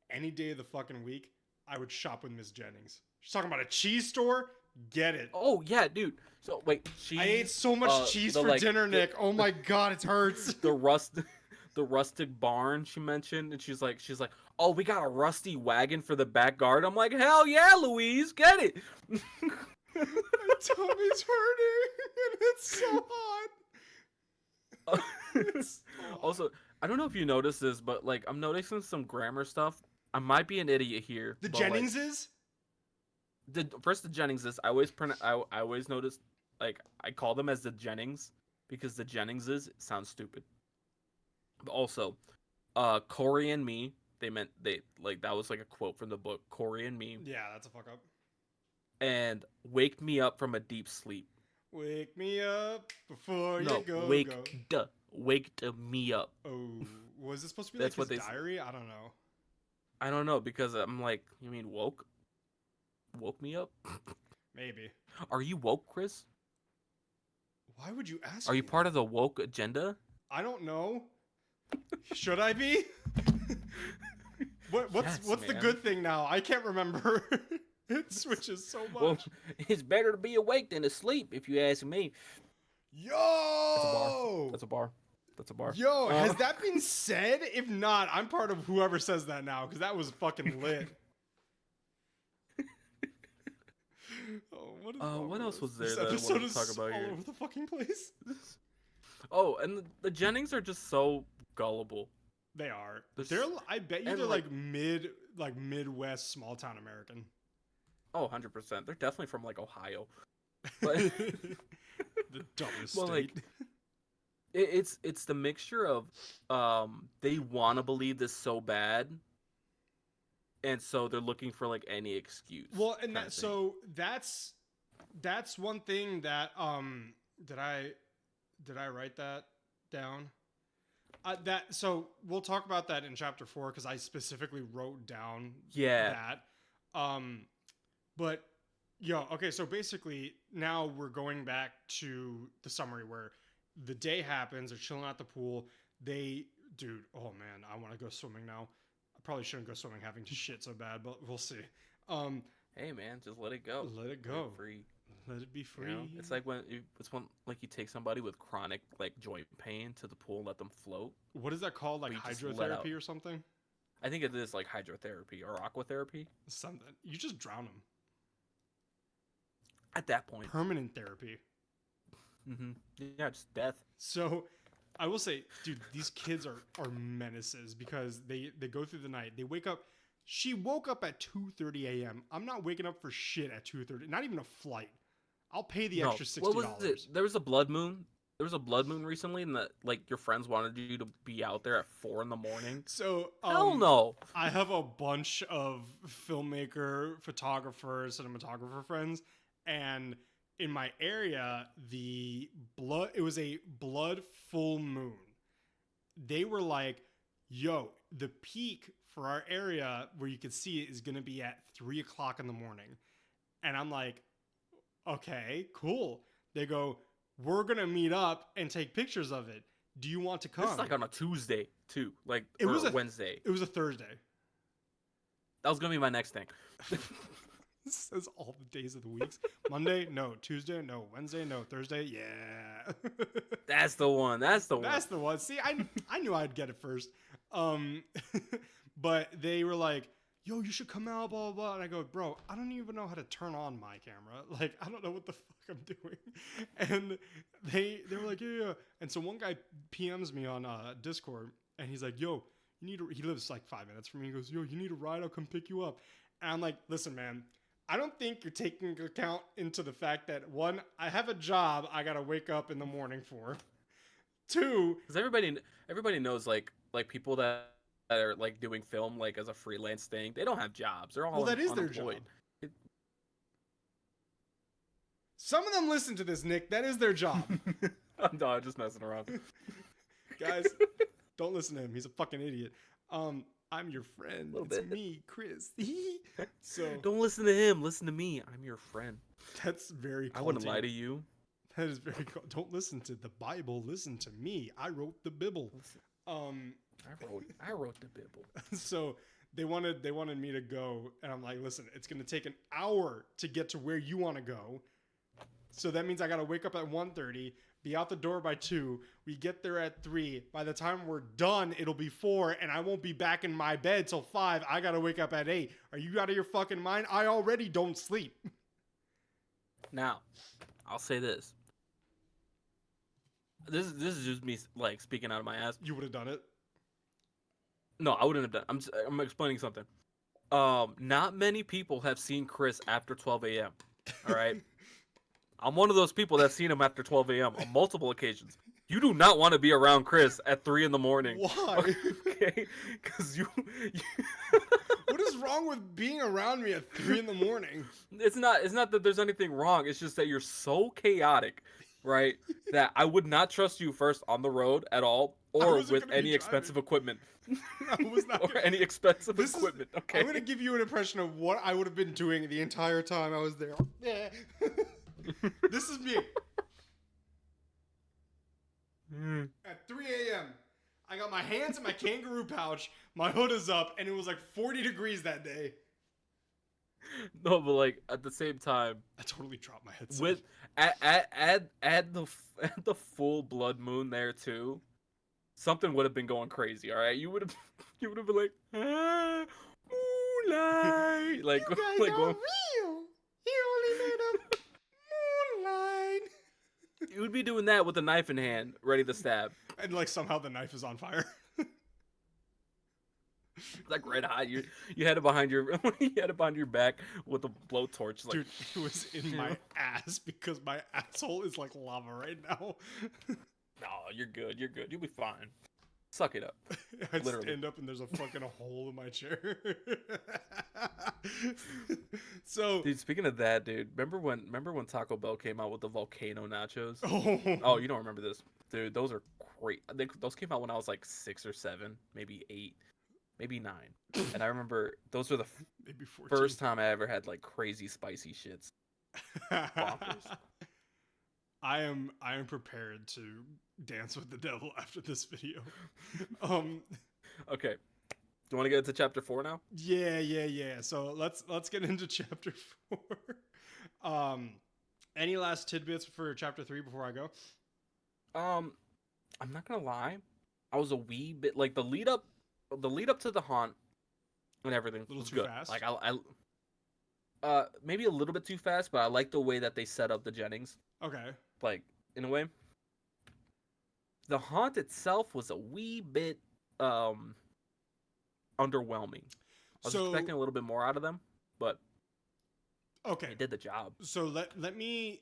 A: any day of the fucking week, I would shop with Miss Jennings. She's talking about a cheese store. Get it.
B: Oh yeah, dude. So wait,
A: I ate so much cheese for dinner, Nick. Oh my god, it hurts.
B: The rustic barn she mentioned, and she's like, oh, we got a rusty wagon for the back garden. I'm like, hell yeah, Louise, get it.
A: My tummy's hurting, and it's so hot.
B: Also, I don't know if you noticed this, but like, I'm noticing some grammar stuff. I might be an idiot here.
A: The Jenningses?
B: First the Jenningses. I always notice, like, I call them as the Jennings because the Jenningses sound stupid. But also, Corey and me, that was like a quote from the book, Corey and me.
A: Yeah, that's a fuck up.
B: And waked me up from a deep sleep.
A: Wake me up before you go.
B: Waked me up.
A: Oh, was this supposed to be like his diary? I don't know.
B: I don't know, because I'm like, you mean woke? Woke me up?
A: Maybe.
B: Are you woke, Chris?
A: Why would you ask?
B: Are you part of the woke agenda?
A: I don't know. Should I be? What's the good thing now? I can't remember. It switches so much.
B: Well, it's better to be awake than asleep, if you ask me. That's a bar.
A: Yo!
B: That's a bar. That's a bar.
A: Yo, has that been said? If not, I'm part of whoever says that now, because that was fucking lit.
B: What else was there
A: This
B: that I
A: episode
B: wanted to talk
A: is
B: about
A: all
B: here?
A: over the fucking place.
B: Oh, and the Jennings are just so gullible.
A: They are.
B: They're
A: I bet you
B: and,
A: they're
B: like-
A: like Midwest small town American.
B: Oh, 100%. They're definitely from like Ohio. But
A: The dumbest
B: well,
A: state.
B: like, it's the mixture of they want to believe this so bad, and so they're looking for like any excuse.
A: Well, and
B: kinda
A: that
B: thing.
A: so that's one thing that did I write that down? That so we'll talk about that in chapter 4 because I specifically wrote down
B: Yeah.
A: that. But okay, so basically now we're going back to the summary where the day happens, they're chilling at the pool. Dude, oh man, I want to go swimming now. I probably shouldn't go swimming having to shit so bad, but we'll see.
B: Hey man, just let it go.
A: Let it
B: Let
A: go.
B: it free.
A: Let it be free.
B: You know? It's like when you take somebody with chronic like joint pain to the pool and let them float.
A: What is that called? Like
B: you just let out.
A: hydrotherapy or something?
B: I think it is like hydrotherapy or aquatherapy.
A: Something. You just drown them.
B: At that point.
A: Permanent therapy.
B: Mm-hmm. Yeah, just death.
A: So I will say, dude, these kids are menaces because they go through the night. They wake up. She woke up at 2:30 a.m. I'm not waking up for shit at 2:30. Not even a flight. I'll pay the extra $60.
B: What was it? There was a blood moon. There was a blood moon recently, and that like your friends wanted you to be out there at 4 a.m.
A: So
B: Hell no.
A: I have a bunch of filmmaker, photographer, cinematographer friends, and in my area, it was a blood full moon. They were like, yo, the peak for our area where you could see it is going to be at 3 o'clock in the morning. And I'm like, okay, cool. They go, we're going to meet up and take pictures of it. Do you want to come?
B: It's like on a Tuesday too, like
A: It was a
B: Wednesday.
A: It was a Thursday.
B: That was gonna be my next thing.
A: This says all the days of the weeks. Monday, no. Tuesday, no. Wednesday, no. Thursday, yeah.
B: That's the one. That's the one.
A: That's the one. See, I knew I'd get it first. But they were like, yo, you should come out, blah, blah, blah. And I go, bro, I don't even know how to turn on my camera. Like, I don't know what the fuck I'm doing. And they were like, yeah. And so one guy PMs me on Discord, and he's like, yo, he lives like 5 minutes from me. He goes, yo, you need a ride? I'll come pick you up. And I'm like, listen, man, I don't think you're taking account into the fact that, one, I have a job I got to wake up in the morning for. Two,
B: because everybody knows like people that are like doing film like as a freelance thing. They don't have jobs. They're all
A: well, that is their job. Some of them listen to this, Nick. That is their job.
B: No, I'm just messing around.
A: Guys, don't listen to him. He's a fucking idiot. I'm your friend. It's
B: bit.
A: me, Chris. So
B: Don't listen to him. Listen to me. I'm your friend.
A: that's very culty.
B: I wouldn't lie to you.
A: That is very cool. Don't listen to the Bible. Listen to me. I wrote the Bible.
B: I wrote the Bible.
A: So they wanted me to go, and I'm like, listen, it's gonna take an hour to get to where you want to go. So that means I gotta wake up at 1:30, be out the door by 2. We get there at 3. By the time we're done, it'll be 4, and I won't be back in my bed till 5. I gotta wake up at 8. Are you out of your fucking mind? I already don't sleep.
B: Now, I'll say this. This is just me like speaking out of my ass.
A: You would have done it.
B: No, I wouldn't have done. I'm explaining something. Not many people have seen Chris after 12 a.m. All right. I'm one of those people that's seen him after 12 a.m. on multiple occasions. You do not want to be around Chris at 3 in the morning.
A: Why?
B: Okay, because you
A: What is wrong with being around me at 3 in the morning?
B: It's not that there's anything wrong. It's just that you're so chaotic, right? That I would not trust you first on the road at all, or with any expensive equipment.
A: I was not
B: or any expensive equipment. Okay.
A: I'm gonna give you an impression of what I would have been doing the entire time I was there. Yeah. This is me. At 3 a.m. I got my hands in my kangaroo pouch, my hood is up, and it was like 40 degrees that day.
B: No, but like at the same time,
A: I totally dropped my headset.
B: with add the full blood moon there too, something would have been going crazy. All right, you would have you would have been like, ah, moonlight, like
A: You guys
B: like
A: are
B: going.
A: real. You're only made of moonlight.
B: You would be doing that with a knife in hand, ready to stab.
A: And like somehow the knife is on fire.
B: Like red hot. You had it behind your you had it behind your back with a blowtorch. Like,
A: dude, it was in my ass because my asshole is like lava right now.
B: No, you're good. You're good. You'll be fine. Suck it up.
A: I
B: Literally.
A: stand up and there's a fucking hole in my chair. So,
B: dude, speaking of that, dude, remember when Taco Bell came out with the volcano nachos?
A: oh,
B: Oh, you don't remember this, dude? Those are great. Those came out when I was like 6 or 7, maybe 8, maybe 9. And I remember those were the
A: maybe 14.
B: first time I ever had like crazy spicy shits. Bonkers.
A: I am prepared to dance with the devil after this video.
B: Okay. Do you want to get into chapter 4 now?
A: Yeah. So let's get into chapter 4. Any last tidbits for chapter 3 before I go?
B: I'm not gonna lie. I was a wee bit like the lead up to the haunt and everything.
A: A little
B: was
A: too
B: good.
A: fast?
B: Like I maybe a little bit too fast, but I like the way that they set up the Jennings.
A: Okay.
B: Like, in a way. The haunt itself was a wee bit underwhelming. I was expecting a little bit more out of them, but
A: okay,
B: they did the job.
A: So let me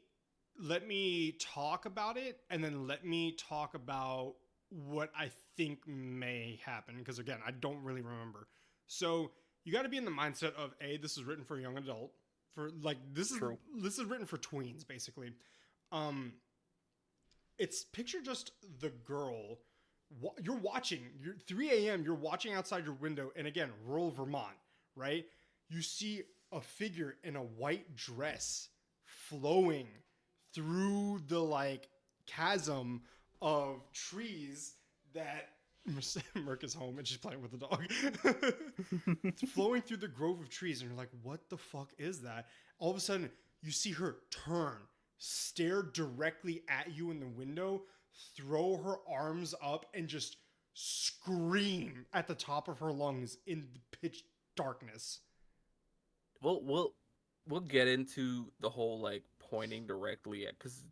A: talk about it, and then let me talk about what I think may happen, because again, I don't really remember. So you got to be in the mindset of this is written for a young adult, for like this is written for tweens basically. It's picture just the girl. You're watching. You're 3 a.m. You're watching outside your window, and again, rural Vermont, right? You see a figure in a white dress flowing through the like chasm of trees that Merc is home and she's playing with the dog. It's flowing through the grove of trees, and you're like, what the fuck is that? All of a sudden, you see her turn, stare directly at you in the window, throw her arms up, and just scream at the top of her lungs in the pitch darkness.
B: We'll get into the whole like pointing directly at, because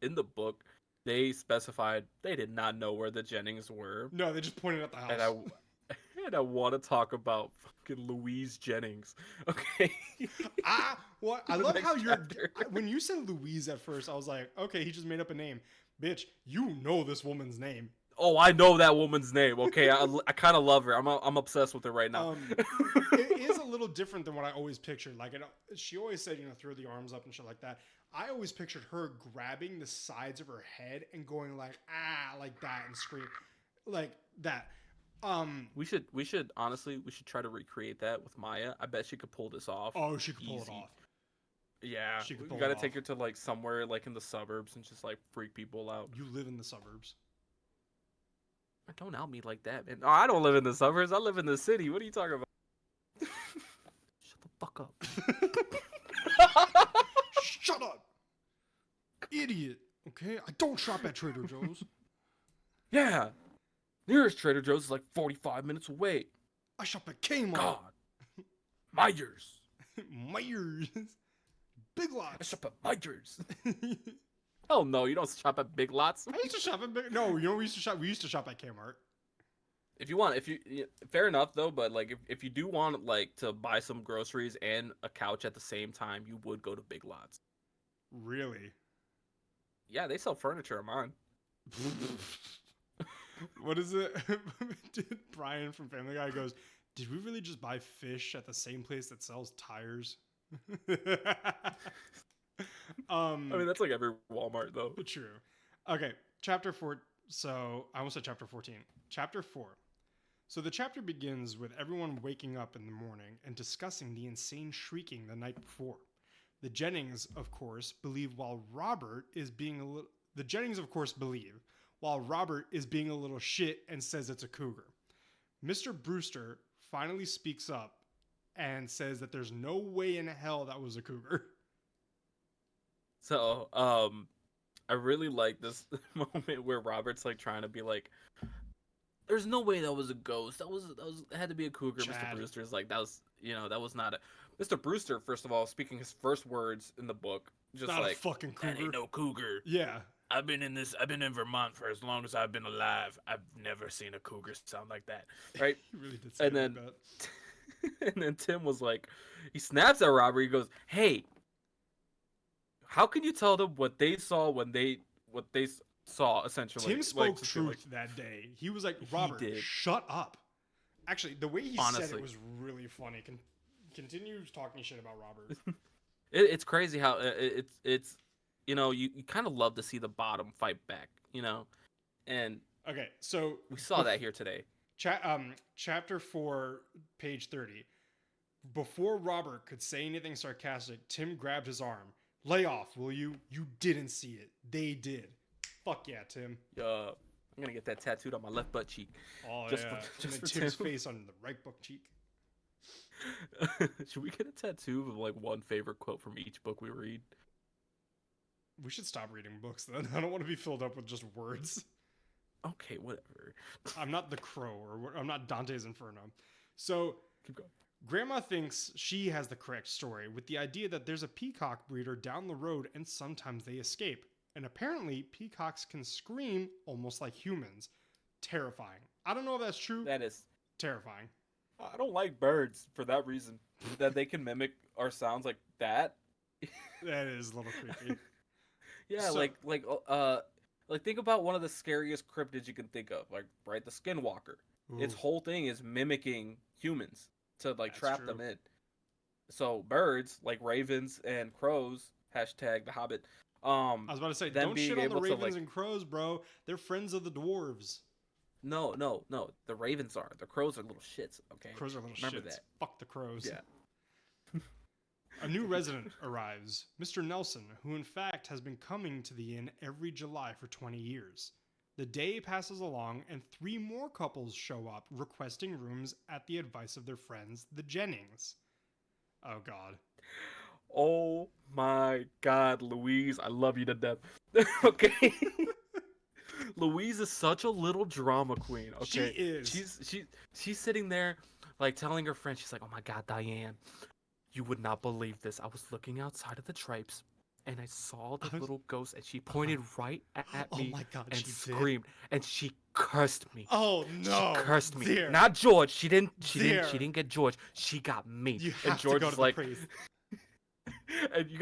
B: in the book they specified they did not know where the Jennings were.
A: No, they just pointed at the house.
B: And I want to talk about fucking Louise Jennings. Okay.
A: What? I love how when you said Louise at first, I was like, okay, he just made up a name. Bitch, you know this woman's name.
B: Oh, I know that woman's name. Okay, I kind of love her. I'm obsessed with her right now.
A: It is a little different than what I always pictured. Like, she always said, throw the arms up and shit like that. I always pictured her grabbing the sides of her head and going like like that and scream like that.
B: We should honestly try to recreate that with Maya. I bet she could pull this off.
A: Oh, she could pull it off.
B: Yeah, you gotta take her to like somewhere like in the suburbs and just like freak people out.
A: You live in the suburbs.
B: Don't out me like that, man. Oh, I don't live in the suburbs. I live in the city. What are you talking about? Shut the fuck up.
A: Shut up, idiot. Okay, I don't shop at Trader Joe's.
B: Yeah, nearest Trader Joe's is like 45 minutes away.
A: I shop at Kmart.
B: God, Myers.
A: Myers. Big Lots.
B: I shop at Myers. Oh no, you don't shop at Big Lots.
A: I used to shop at Big. No, we used to shop. We used to shop at Kmart.
B: If you want, fair enough though. But like, if you do want like to buy some groceries and a couch at the same time, you would go to Big Lots.
A: Really?
B: Yeah, they sell furniture of mine.
A: What is it? Dude, Brian from Family Guy goes, "Did we really just buy fish at the same place that sells tires?"
B: I mean, that's like every Walmart though.
A: True. Okay, chapter 4. So I almost said chapter 14. Chapter 4. So the chapter begins with everyone waking up in the morning and discussing the insane shrieking the night before. The Jennings, of course, believe while Robert is being a little. The Jennings, of course, believe while Robert is being a little shit and says it's a cougar. Mr. Brewster finally speaks up and says that there's no way in hell that was a cougar.
B: So, I really like this moment where Robert's like trying to be like, "There's no way that was a ghost. That was it had to be a cougar."
A: Chad.
B: Mr. Brewster's like, "That was that was not a." Mr. Brewster, first of all, speaking his first words in the book, just
A: Not
B: like,
A: a fucking cougar.
B: "That ain't no cougar."
A: Yeah.
B: I've been in Vermont for as long as I've been alive. I've never seen a cougar sound like that, right?
A: He really did say
B: And
A: it
B: then,
A: like that.
B: and then Tim was like, he snaps at Robert. He goes, "Hey, how can you tell them what they saw when they saw essentially?"
A: Tim spoke
B: like,
A: truth that day. He was like, Robert,
B: did.
A: shut up. Actually, the way he said
B: Honestly.
A: it was really funny. Continue talking shit about Robert.
B: It's crazy how it's you kind of love to see the bottom fight back, and
A: Okay, so
B: we saw that here today.
A: Chapter 4, page 30. Before Robert could say anything sarcastic, Tim grabbed his arm. Lay off, will you? You didn't see it. They did. Fuck yeah, Tim.
B: I'm gonna get that tattooed on my left butt cheek.
A: Oh,
B: just
A: yeah.
B: just
A: and
B: for
A: Tim's
B: Tim.
A: face on the right butt cheek.
B: Should we get a tattoo of like one favorite quote from each book we read?
A: We should stop reading books then. I don't want to be filled up with just words.
B: Okay, whatever.
A: I'm not the Crow, or I'm not Dante's Inferno. So,
B: Keep going.
A: Grandma thinks she has the correct story, with the idea that there's a peacock breeder down the road and sometimes they escape. And apparently, peacocks can scream almost like humans. Terrifying. I don't know if that's true.
B: That is
A: Terrifying.
B: I don't like birds for that reason. That they can mimic our sounds like that.
A: That is a little creepy.
B: Yeah,
A: So-
B: like think about one of the scariest cryptids you can think of, like right, the Skinwalker. Its
A: Ooh.
B: whole thing is mimicking humans to like
A: That's
B: trap
A: true.
B: them in. So birds like ravens and crows, hashtag the Hobbit.
A: I was about to say,
B: them
A: don't
B: being
A: shit on the
B: able to,
A: ravens
B: like-
A: and crows, bro. They're friends of the dwarves.
B: No. The ravens are. The crows are little shits. Okay.
A: Crows are little
B: Remember
A: shits.
B: that.
A: Fuck the crows.
B: Yeah.
A: A new resident arrives, Mr. Nelson, who in fact has been coming to the inn every July for 20 years. The day passes along, and 3 more couples show up requesting rooms at the advice of their friends, the Jennings. Oh, God.
B: Oh my God, Louise, I love you to death. Okay. Louise is such a little drama queen. Okay.
A: She is.
B: She's sitting there, like telling her friend, she's like, "Oh my God, Diane, you would not believe this. I was looking outside of the Tripes, and I saw the little ghost, and she pointed right at
A: Oh
B: me
A: my God,
B: and
A: she did?
B: screamed, and she cursed me.
A: Oh, no.
B: She cursed me.
A: Dear.
B: Not George. She
A: Dear.
B: didn't get George. She got me.
A: You
B: and
A: have
B: George
A: to go
B: is
A: to the
B: like,
A: priest.
B: and you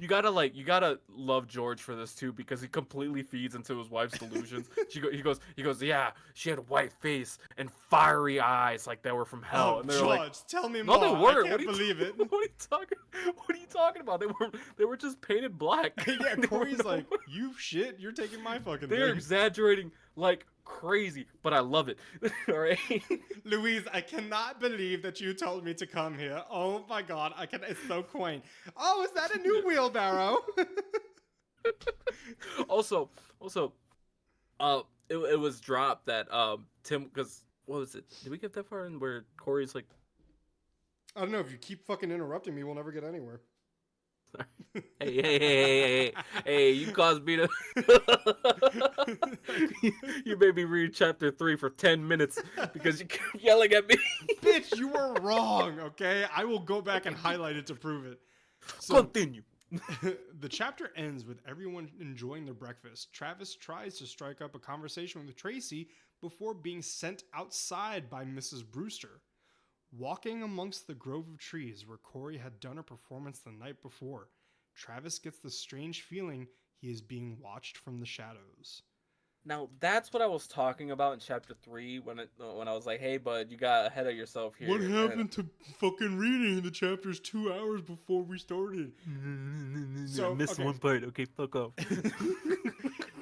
B: gotta love George for this too, because he completely feeds into his wife's delusions. He goes, yeah, she had a white face and fiery eyes like they were from hell.
A: Oh,
B: and they're
A: George,
B: like,
A: tell me
B: no,
A: more.
B: they weren't.
A: I can't believe it.
B: What are you talking about? They were just painted black.
A: Yeah,
B: They were
A: Corey's
B: no-
A: like, you shit, you're taking my fucking
B: they're
A: thing.
B: exaggerating like crazy, but I love it. All right.
A: Louise, I cannot believe that you told me to come here. Oh my God, it's so quaint. Oh, is that a new wheelbarrow?
B: also, it was dropped that Tim, because what was it? Did we get that far in where Corey's like,
A: I don't know, if you keep fucking interrupting me, we'll never get anywhere.
B: hey, you caused me to you made me read chapter 3 for 10 minutes because you kept yelling at me.
A: Bitch, you were wrong, okay? I will go back and highlight it to prove it. So,
B: Continue.
A: the chapter ends with everyone enjoying their breakfast. Travis tries to strike up a conversation with Tracy before being sent outside by Mrs. Brewster. Walking amongst the grove of trees where Corey had done a performance the night before, Travis gets the strange feeling he is being watched from the shadows.
B: Now that's what I was talking about in chapter 3 when I was like, hey bud, you got ahead of yourself here.
A: What happened to fucking reading the chapters 2 hours before we started?
B: So, I missed one part. Okay, fuck off.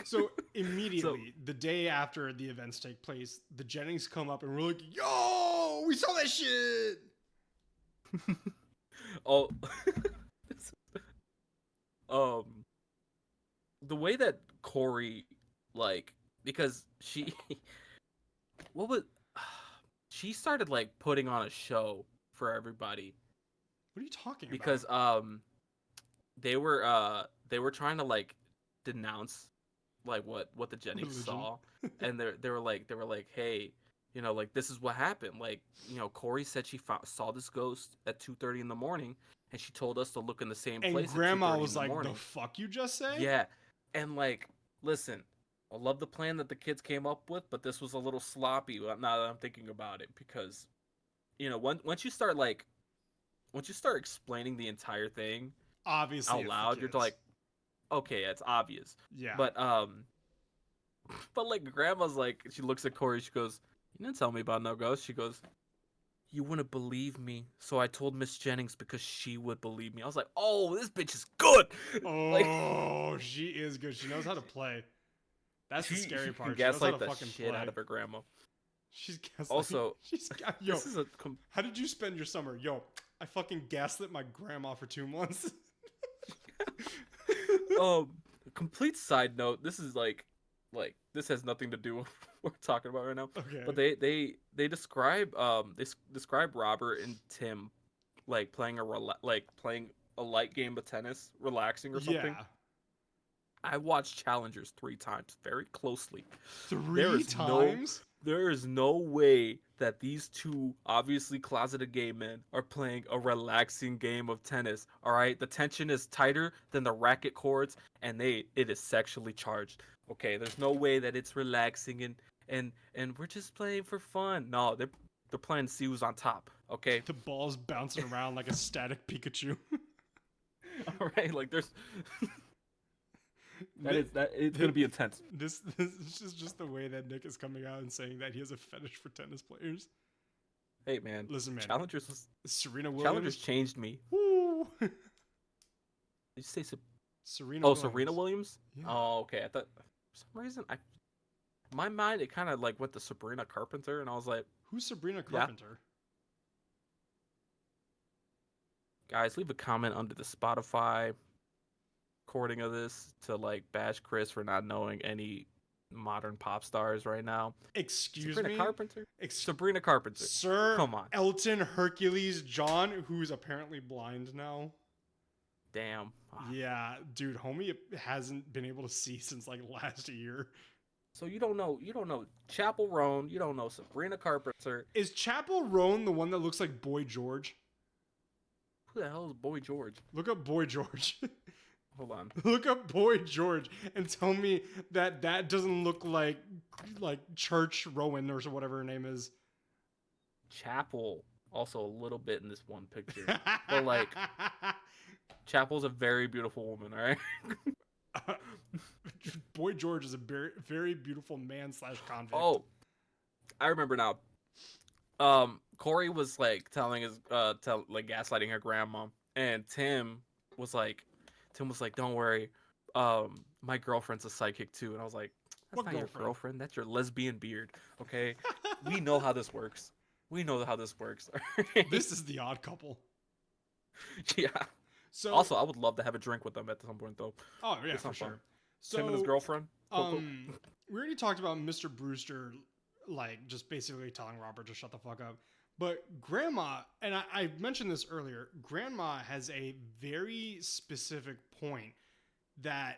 A: So immediately, the day after the events take place, the Jennings come up and we're like, yo, we saw that shit!
B: Oh, the way that Corey, like, because she started like putting on a show for everybody
A: What are you talking
B: because
A: about?
B: they were trying to like denounce like what the Jennings
A: Religion.
B: saw, and they were like, hey, like this is what happened. Like, Corey said she saw this ghost at 2:30 in the morning, and she told us to look in the same
A: And
B: place at
A: grandma
B: 2:30 in
A: was
B: the
A: like, the
B: morning.
A: fuck you just say?
B: Yeah, and like, listen, I love the plan that the kids came up with, but this was a little sloppy. Now that I'm thinking about it, because once you start explaining the entire thing
A: Obviously,
B: out
A: it's the
B: loud, you're
A: kids.
B: like, okay, it's obvious.
A: Yeah.
B: But but like grandma's like, she looks at Corey, she goes, "You didn't tell me about no ghost." She goes, "You wouldn't believe me, so I told Miss Jennings because she would believe me." I was like, "Oh, this bitch is good." Like,
A: Oh, she is good. She knows how to play. That's the
B: she
A: scary
B: can
A: part. She knows how to
B: gaslight the
A: fucking
B: shit out
A: play.
B: of her grandma.
A: She's gaslighting.
B: Also,
A: She's yo.
B: this is a
A: How did you spend your summer? Yo, I fucking gaslit my grandma for 2 months.
B: um complete side note. This is like this has nothing to do with what we're talking about right now. But
A: Okay.
B: they describe describe Robert and Tim like playing a light game of tennis, relaxing or something.
A: Yeah.
B: I watched Challengers 3 times very closely. There
A: Three
B: is no
A: times?
B: there is no way that these two obviously closeted gay men are playing a relaxing game of tennis. All right, the tension is tighter than the racket cords, and it is sexually charged. Okay, there's no way that it's relaxing and we're just playing for fun. No, they're playing to see who's on top. Okay,
A: The ball's bouncing around like a static Pikachu.
B: all right, like there's
A: Thi-
B: that it's gonna be intense.
A: this is just the way that Nick is coming out and saying that he has a fetish for tennis players.
B: Hey man,
A: Listen, man. Serena
B: Challengers
A: Williams.
B: changed me.
A: Woo!
B: Did you say
A: Serena
B: Oh, Serena
A: Williams.
B: Williams?
A: Yeah.
B: Oh, okay. I thought for some reason my mind it kind of like went to Sabrina Carpenter, and I was like,
A: Who's Sabrina
B: yeah.
A: Carpenter?
B: Guys, leave a comment under the Spotify recording of this to like bash Chris for not knowing any modern pop stars right now.
A: Excuse
B: Sabrina
A: me?
B: Carpenter? Sabrina Carpenter.
A: Sir
B: Come on.
A: Elton Hercules John, who's apparently blind now.
B: Damn.
A: Yeah, dude, homie hasn't been able to see since like last year.
B: So you don't know Chapel Roan, you don't know Sabrina Carpenter.
A: Is Chapel Roan the one that looks like Boy George?
B: Who the hell is Boy George?
A: Look up Boy George.
B: Hold on.
A: Look up Boy George and tell me that that doesn't look like Church Rowan or whatever her name is.
B: Chapel also a little bit in this one picture. But like Chapel's a very beautiful woman, all right?
A: Boy George is a very, very beautiful man / convict.
B: Oh, I remember now. Corey was like telling his like gaslighting her grandma, and Tim was like, don't worry, my girlfriend's a psychic too, and I was like, that's
A: What
B: not your girlfriend, that's your lesbian beard. Okay, we know how this works. We know how this works.
A: This is the Odd Couple.
B: Yeah.
A: So
B: Also, I would love to have a drink with them at some point, though.
A: oh yeah,
B: It's
A: for
B: not fun.
A: sure. So
B: Tim and his girlfriend. Coco.
A: we already talked about Mr. Brewster, like just basically telling Robert to shut the fuck up. But Grandma, and I mentioned this earlier, Grandma has a very specific point that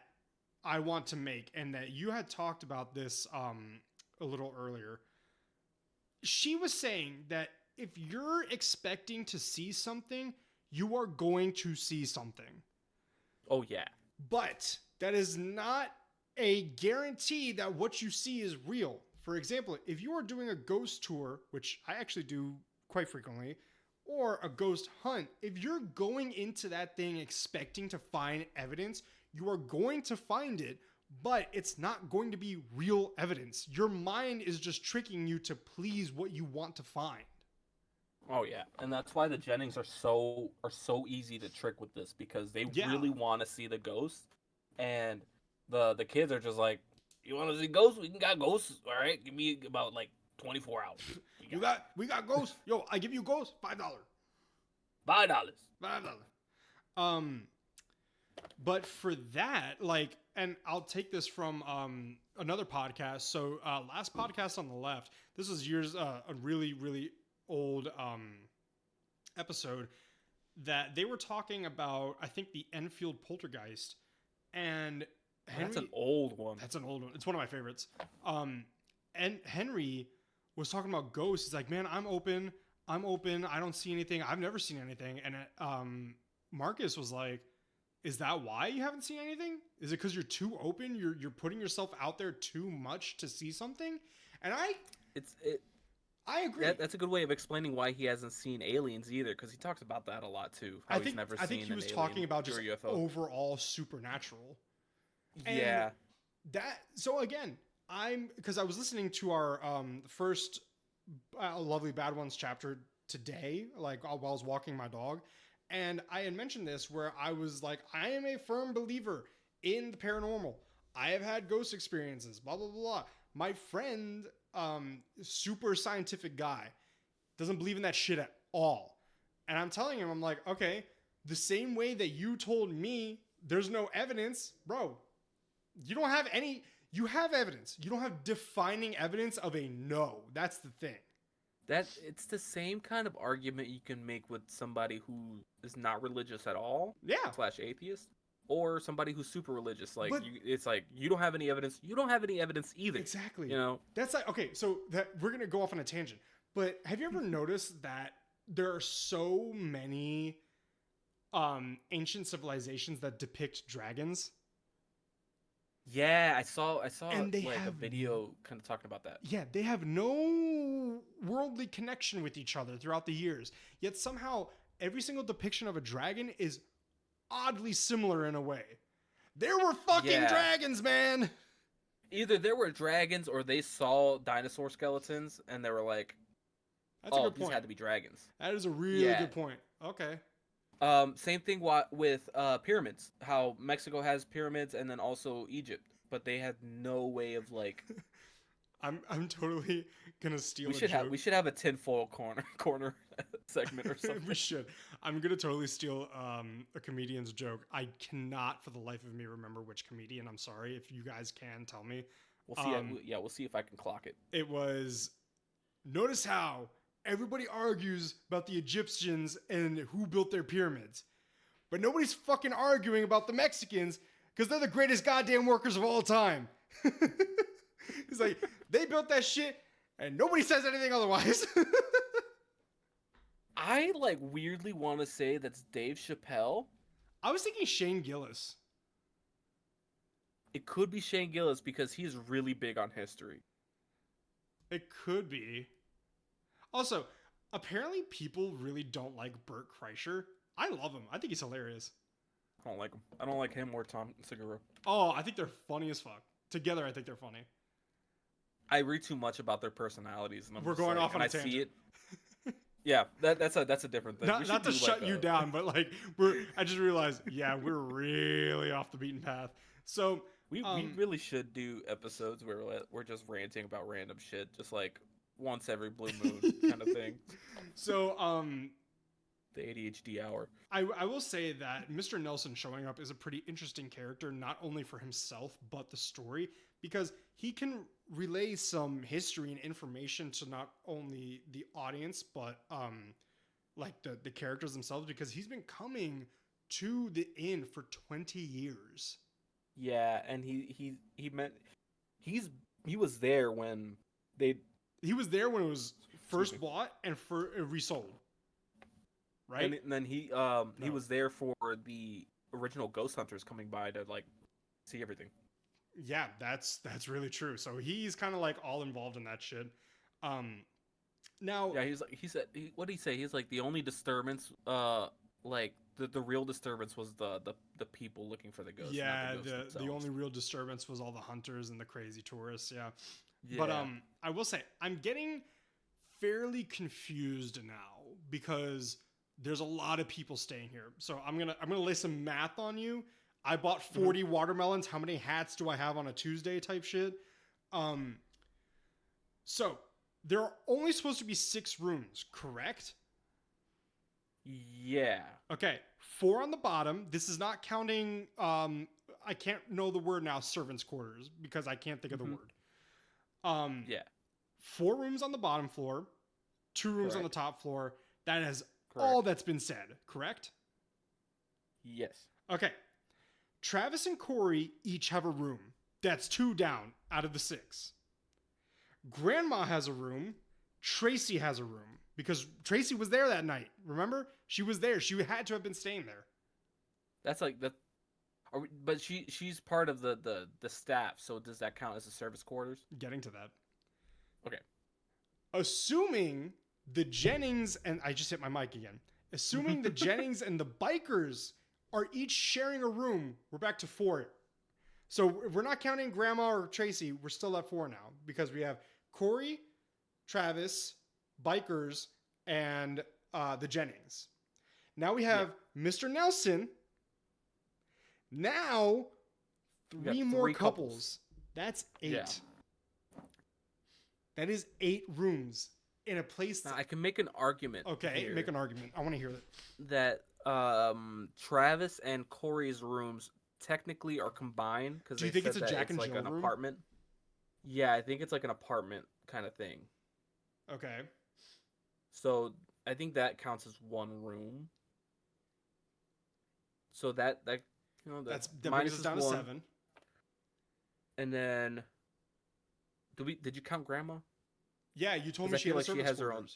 A: I want to make, and that you had talked about this a little earlier. She was saying that if you're expecting to see something, you are going to see something.
B: Oh yeah.
A: But that is not a guarantee that what you see is real. For example, if you are doing a ghost tour, which I actually do quite frequently, or a ghost hunt, if you're going into that thing expecting to find evidence, you are going to find it, but it's not going to be real evidence. Your mind is just tricking you to please what you want to find.
B: Oh yeah, and that's why the Jennings are so easy to trick with this, because they
A: Yeah.
B: really want to see the ghost, and the kids are just like, you want to see ghosts? We can got ghosts. All right, give me about like 24 hours.
A: We got ghosts. Yo, I give you ghosts, $5.
B: $5.
A: $5. But for that, like, and I'll take this from another podcast. So last podcast on the left, this was years a really, really old episode. that they were talking about, I think, the Enfield poltergeist, and
B: That's an old one.
A: That's an old one. It's one of my favorites. And Henry was talking about ghosts. He's like, man, I'm open. I don't see anything. I've never seen anything. And Marcus was like, is that why you haven't seen anything? Is it because you're too open? You're putting yourself out there too much to see something? And I agree.
B: That's a good way of explaining why he hasn't seen aliens either, because he talks about that a lot too.
A: I think he was talking about just UFO. Overall supernatural.
B: Yeah.
A: So again, because I was listening to our first Lovely Bad Ones chapter today, like while I was walking my dog, and I had mentioned this where I was like, I am a firm believer in the paranormal. I have had ghost experiences, blah, blah, blah, blah. My friend, super scientific guy, doesn't believe in that shit at all. And I'm telling him, I'm like, okay, the same way that you told me there's no evidence, bro, you don't have any, you have evidence. You don't have defining evidence of a no. That's the thing.
B: It's the same kind of argument you can make with somebody who is not religious at all.
A: Yeah.
B: / atheist. Or somebody who's super religious. Like, it's like, you don't have any evidence. You don't have any evidence either.
A: Exactly.
B: You know?
A: That's like, okay, so that we're going to go off on a tangent. But have you ever noticed that there are so many ancient civilizations that depict dragons?
B: Yeah, I saw and they like a video kind of talking about that.
A: Yeah, they have no worldly connection with each other throughout the years. Yet somehow every single depiction of a dragon is oddly similar in a way. There were fucking dragons, man.
B: Either there were dragons or they saw dinosaur skeletons and they were like,
A: that's a good point.
B: These had to be dragons.
A: That is a really good point. Okay.
B: Same thing with pyramids. How Mexico has pyramids and then also Egypt, but they had no way of like.
A: I'm totally gonna steal.
B: We should have a tinfoil corner segment or something.
A: We should. I'm gonna totally steal a comedian's joke. I cannot for the life of me remember which comedian. I'm sorry. If you guys can tell me.
B: We'll see. We'll see if I can clock it.
A: It was. Notice how everybody argues about the Egyptians and who built their pyramids, but nobody's fucking arguing about the Mexicans because they're the greatest goddamn workers of all time. It's like, they built that shit and nobody says anything otherwise.
B: I like weirdly want to say that's Dave Chappelle.
A: I was thinking Shane Gillis.
B: It could be Shane Gillis because he's really big on history.
A: It could be. Also, apparently people really don't like Bert Kreischer. I love him. I think he's hilarious.
B: I don't like him. I don't like him or Tom Segura.
A: Oh, I think they're funny as fuck. Together, I think they're funny.
B: I read too much about their personalities, and
A: we're going off on a tangent.
B: I see it. Yeah, that's a different thing.
A: Not to shut you down, but like I just realized, we're really off the beaten path. So
B: we really should do episodes where we're just ranting about random shit, just like once every blue moon kind of thing.
A: So
B: the ADHD hour.
A: I will say that Mr. Nelson showing up is a pretty interesting character, not only for himself but the story, because he can relay some history and information to not only the audience but like the characters themselves, because he's been coming to the inn for 20 years.
B: Yeah, and he was there when
A: he was there when it was first bought and resold. Right?
B: And then he was there for the original Ghost Hunters coming by to like see everything.
A: Yeah, that's really true. So he's kind of like all involved in that shit. Now,
B: yeah, what did he say? He's like, the only disturbance, like the real disturbance was the people looking for the ghosts.
A: Yeah, the only real disturbance was all the hunters and the crazy tourists. Yeah. But I will say I'm getting fairly confused now because there's a lot of people staying here. So I'm gonna lay some math on you. I bought 40 watermelons. How many hats do I have on a Tuesday type shit? So there are only supposed to be 6 rooms, correct?
B: Yeah.
A: Okay. 4 on the bottom. This is not counting, I can't know the word now, servants' quarters, because I can't think of the word.
B: Yeah.
A: 4 rooms on the bottom floor, 2 rooms on the top floor. That is all that's been said, correct?
B: Yes.
A: Okay. Travis and Corey each have a room. That's 2 down out of the 6. Grandma has a room. Tracy has a room because Tracy was there that night. Remember? She was there. She had to have been staying there.
B: That's like that. But she's part of the staff. So does that count as the service quarters?
A: Getting to that.
B: Okay.
A: Assuming the Jennings and I just hit my mic again. Assuming the Jennings and the bikers are each sharing a room, we're back to 4. So if we're not counting Grandma or Tracy, we're still at 4 now because we have Corey, Travis, bikers, and the Jennings. Now we have Mr. Nelson. Now 3 more couples. That's 8.
B: Yeah.
A: That is 8 rooms in a place.
B: Now, I can make an argument.
A: Okay, make an argument. I want to hear it.
B: That Travis and Corey's rooms technically are combined because
A: do you think it's a Jack and
B: like
A: Jill
B: an
A: room?
B: apartment? Yeah, I think it's like an apartment kind of thing.
A: Okay.
B: So I think that counts as 1 room. So that
A: that brings us down
B: 1.
A: to 7.
B: And then, did you count Grandma?
A: Yeah, you told me she has her own.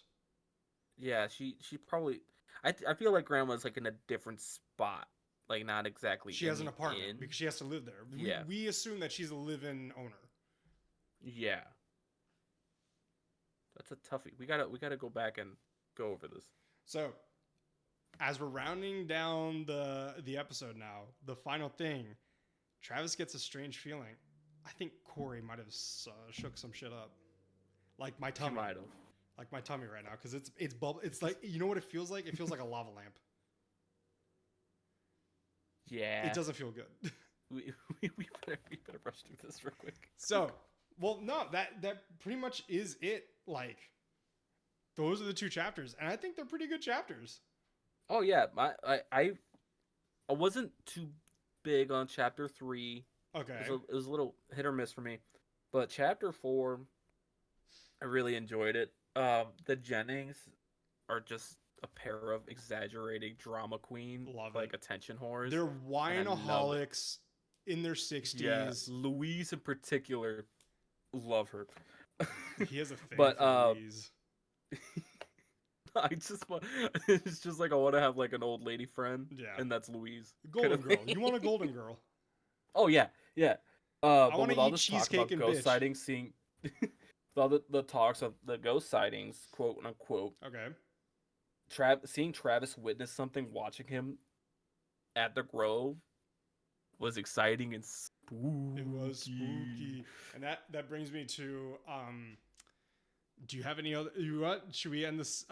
B: Yeah, she probably. I feel like Grandma's like in a different spot, like not exactly.
A: She has an apartment because she has to live there.
B: Yeah.
A: We assume that she's a live-in owner.
B: Yeah. That's a toughie. We gotta go back and go over this.
A: So, as we're rounding down the episode now, the final thing, Travis gets a strange feeling. I think Corey might have shook some shit up, like my tummy.
B: She might have.
A: Like my tummy right now, because it's bubble. It's like, you know what it feels like? It feels like a lava lamp.
B: Yeah.
A: It doesn't feel good.
B: we better rush through this real quick.
A: So, well, no, that pretty much is it. Like, those are the 2 chapters, and I think they're pretty good chapters.
B: Oh yeah, I wasn't too big on chapter 3.
A: Okay.
B: It was a little hit or miss for me, but chapter 4, I really enjoyed it. The Jennings are just a pair of exaggerating drama queen, attention whores.
A: They're wineaholics in their 60s.
B: Yeah, Louise in particular, love her.
A: He has a thing for Louise.
B: It's just like I want to have like an old lady friend.
A: Yeah.
B: And that's Louise.
A: Golden girl. You want a golden girl.
B: Oh yeah, yeah.
A: I want
B: with
A: to
B: all
A: eat
B: this talk
A: cheesecake
B: about
A: and
B: ghost sightings, seeing with all the talks of the ghost sightings, quote unquote.
A: Okay.
B: Seeing Travis witness something, watching him at the Grove was exciting and spooky.
A: It was spooky. And that brings me to do you have any other should we end this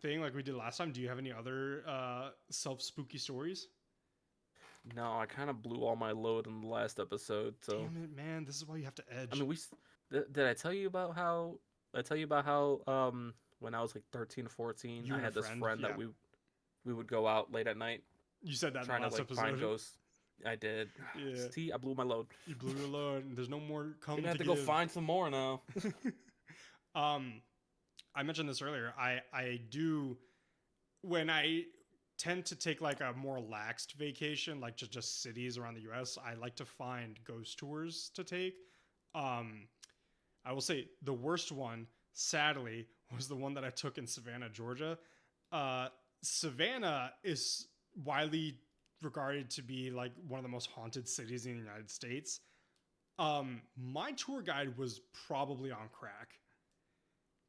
A: thing like we did last time? Do you have any other self-spooky stories?
B: No, I kind of blew all my load in the last episode. So
A: damn it, man! This is why you have to edge.
B: I mean, did I tell you about how? When I was like 13 or 14, I had this friend that we would go out late at night.
A: You said that
B: trying
A: in the last
B: to
A: episode.
B: Find ghosts. I did.
A: Yeah.
B: See, I blew my load.
A: You blew your load. There's no more coming.
B: You have to go find some more now.
A: I mentioned this earlier. I do when I tend to take like a more laxed vacation, like just cities around the US, I like to find ghost tours to take. I will say the worst one, sadly, was the one that I took in Savannah, Georgia. Savannah is widely regarded to be like one of the most haunted cities in the United States. My tour guide was probably on crack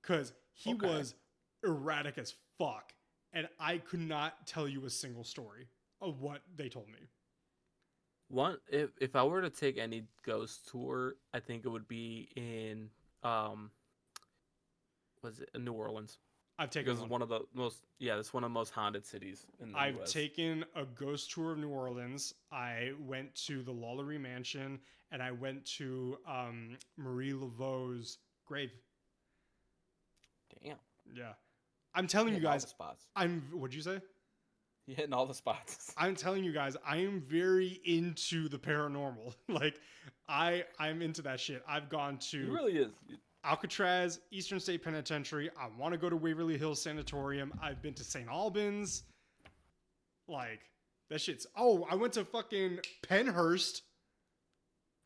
A: because he was erratic as fuck. And I could not tell you a single story of what they told me.
B: If I were to take any ghost tour, I think it would be in New Orleans.
A: I've taken
B: it's one of the most it's one of the most haunted cities in the
A: I've
B: US.
A: taken a ghost tour of New Orleans. I went to the Lalaurie Mansion and I went to Marie Laveau's grave.
B: Damn.
A: Yeah. I'm telling you guys,
B: spots.
A: What'd you say?
B: You're hitting all the spots.
A: I'm telling you guys, I am very into the paranormal. Like, I'm into that shit. I've gone to.
B: He really is.
A: Alcatraz, Eastern State Penitentiary. I want to go to Waverly Hills Sanatorium. I've been to St. Albans. Like, that shit's... Oh, I went to fucking Pennhurst.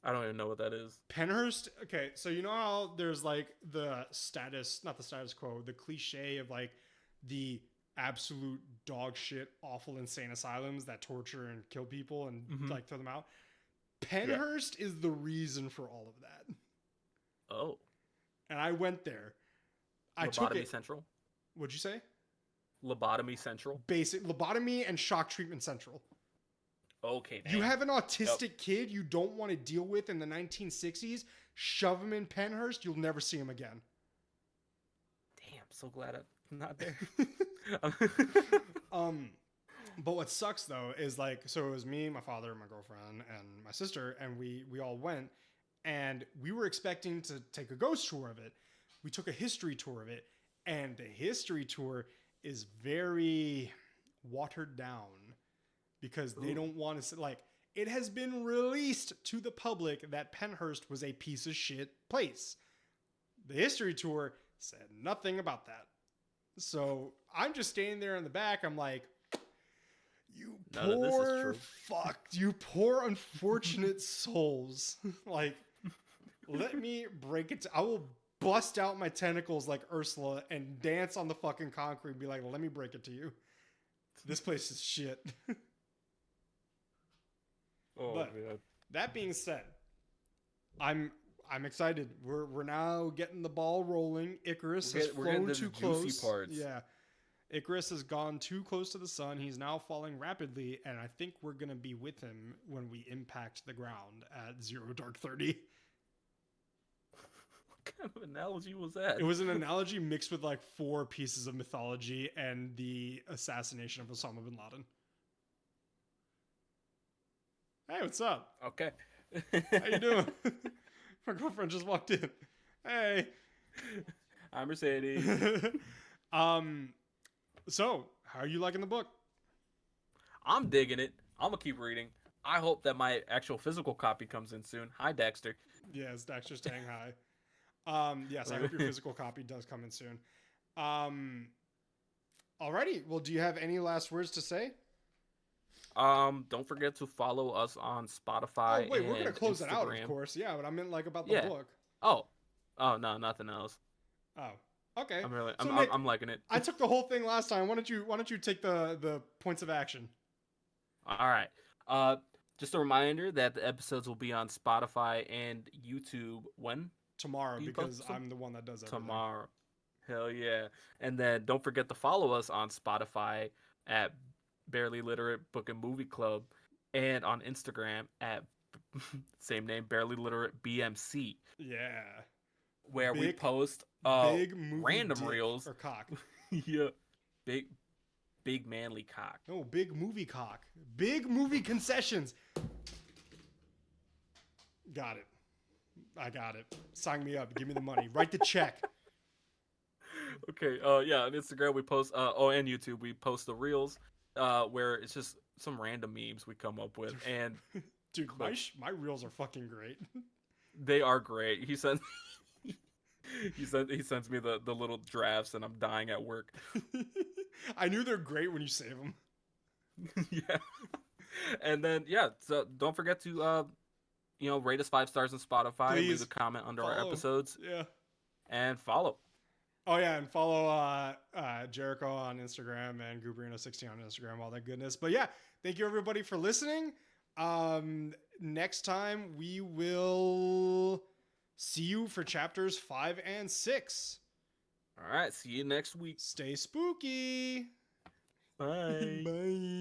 B: I don't even know what that is.
A: Pennhurst? Okay, so you know how there's, like, the status... Not the status quo. The cliche of, like, the absolute dog shit, awful, insane asylums that torture and kill people and, like, throw them out. Pennhurst is the reason for all of that.
B: Oh.
A: And I went there.
B: Lobotomy Central?
A: What'd you say?
B: Lobotomy Central?
A: Basic lobotomy and shock treatment central.
B: Okay, damn.
A: You have an autistic kid you don't want to deal with in the 1960s, shove him in Pennhurst, you'll never see him again.
B: Damn, so glad I'm not there.
A: But what sucks though is like, so it was me, my father, my girlfriend, and my sister, and we all went, and we were expecting to take a ghost tour of it. We took a history tour of it, and the history tour is very watered down because they don't want to, like, it has been released to the public that Pennhurst was a piece of shit place. The history tour said nothing about that. So I'm just standing there in the back. I'm like, you poor unfortunate souls. Like, let me break it. I will bust out my tentacles like Ursula and dance on the fucking concrete and be like, let me break it to you. This place is shit. But man. That being said, I'm excited. We're now getting the ball rolling. Icarus has flown too close. Parts. Yeah. Icarus has gone too close to the sun. He's now falling rapidly, and I think we're going to be with him when we impact the ground at 0 Dark 30.
B: What kind of analogy was that?
A: It was an analogy mixed with like 4 pieces of mythology and the assassination of Osama bin Laden. Hey, what's up?
B: Okay.
A: How you doing? My girlfriend just walked in. Hey.
B: I'm Mercedes.
A: So, how are you liking the book?
B: I'm digging it. I'm going to keep reading. I hope that my actual physical copy comes in soon. Hi, Dexter.
A: Yes, Dexter's saying hi. Yes, I hope your physical copy does come in soon. Alrighty. Well, do you have any last words to say?
B: Don't forget to follow us on Spotify.
A: Oh, wait, we're going to close it out, of course. Yeah, but I meant like about the book.
B: Oh, no, nothing else.
A: Oh. Okay.
B: I'm liking it.
A: I took the whole thing last time. Why don't you take the points of action?
B: All right. Just a reminder that the episodes will be on Spotify and YouTube when?
A: Tomorrow, because I'm the one that does everything.
B: Tomorrow. Hell yeah. And then don't forget to follow us on Spotify at Barely Literate Book and Movie Club and on Instagram at same name, Barely Literate BMC.
A: Yeah.
B: Where we post
A: big
B: random reels
A: or cock.
B: Yeah, big manly cock.
A: No, big movie cock. Big movie concessions. Got it. I got it. Sign me up. Give me the money. Write the check.
B: Okay. Yeah. On Instagram we post. And YouTube we post the reels. Where it's just some random memes we come up with. And
A: dude, my reels are fucking great.
B: They are great. He sends me the little drafts, and I'm dying at work.
A: I knew they're great when you save them.
B: Yeah. And then so don't forget to rate us 5 stars on Spotify.
A: Please.
B: Leave a comment under our episodes.
A: Yeah.
B: And follow.
A: Oh yeah, and follow Jericho on Instagram and Guberino60 on Instagram, all that goodness. But yeah, thank you everybody for listening. Next time we will see you for chapters 5 and 6.
B: All right, see you next week.
A: Stay spooky.
B: Bye.
A: Bye.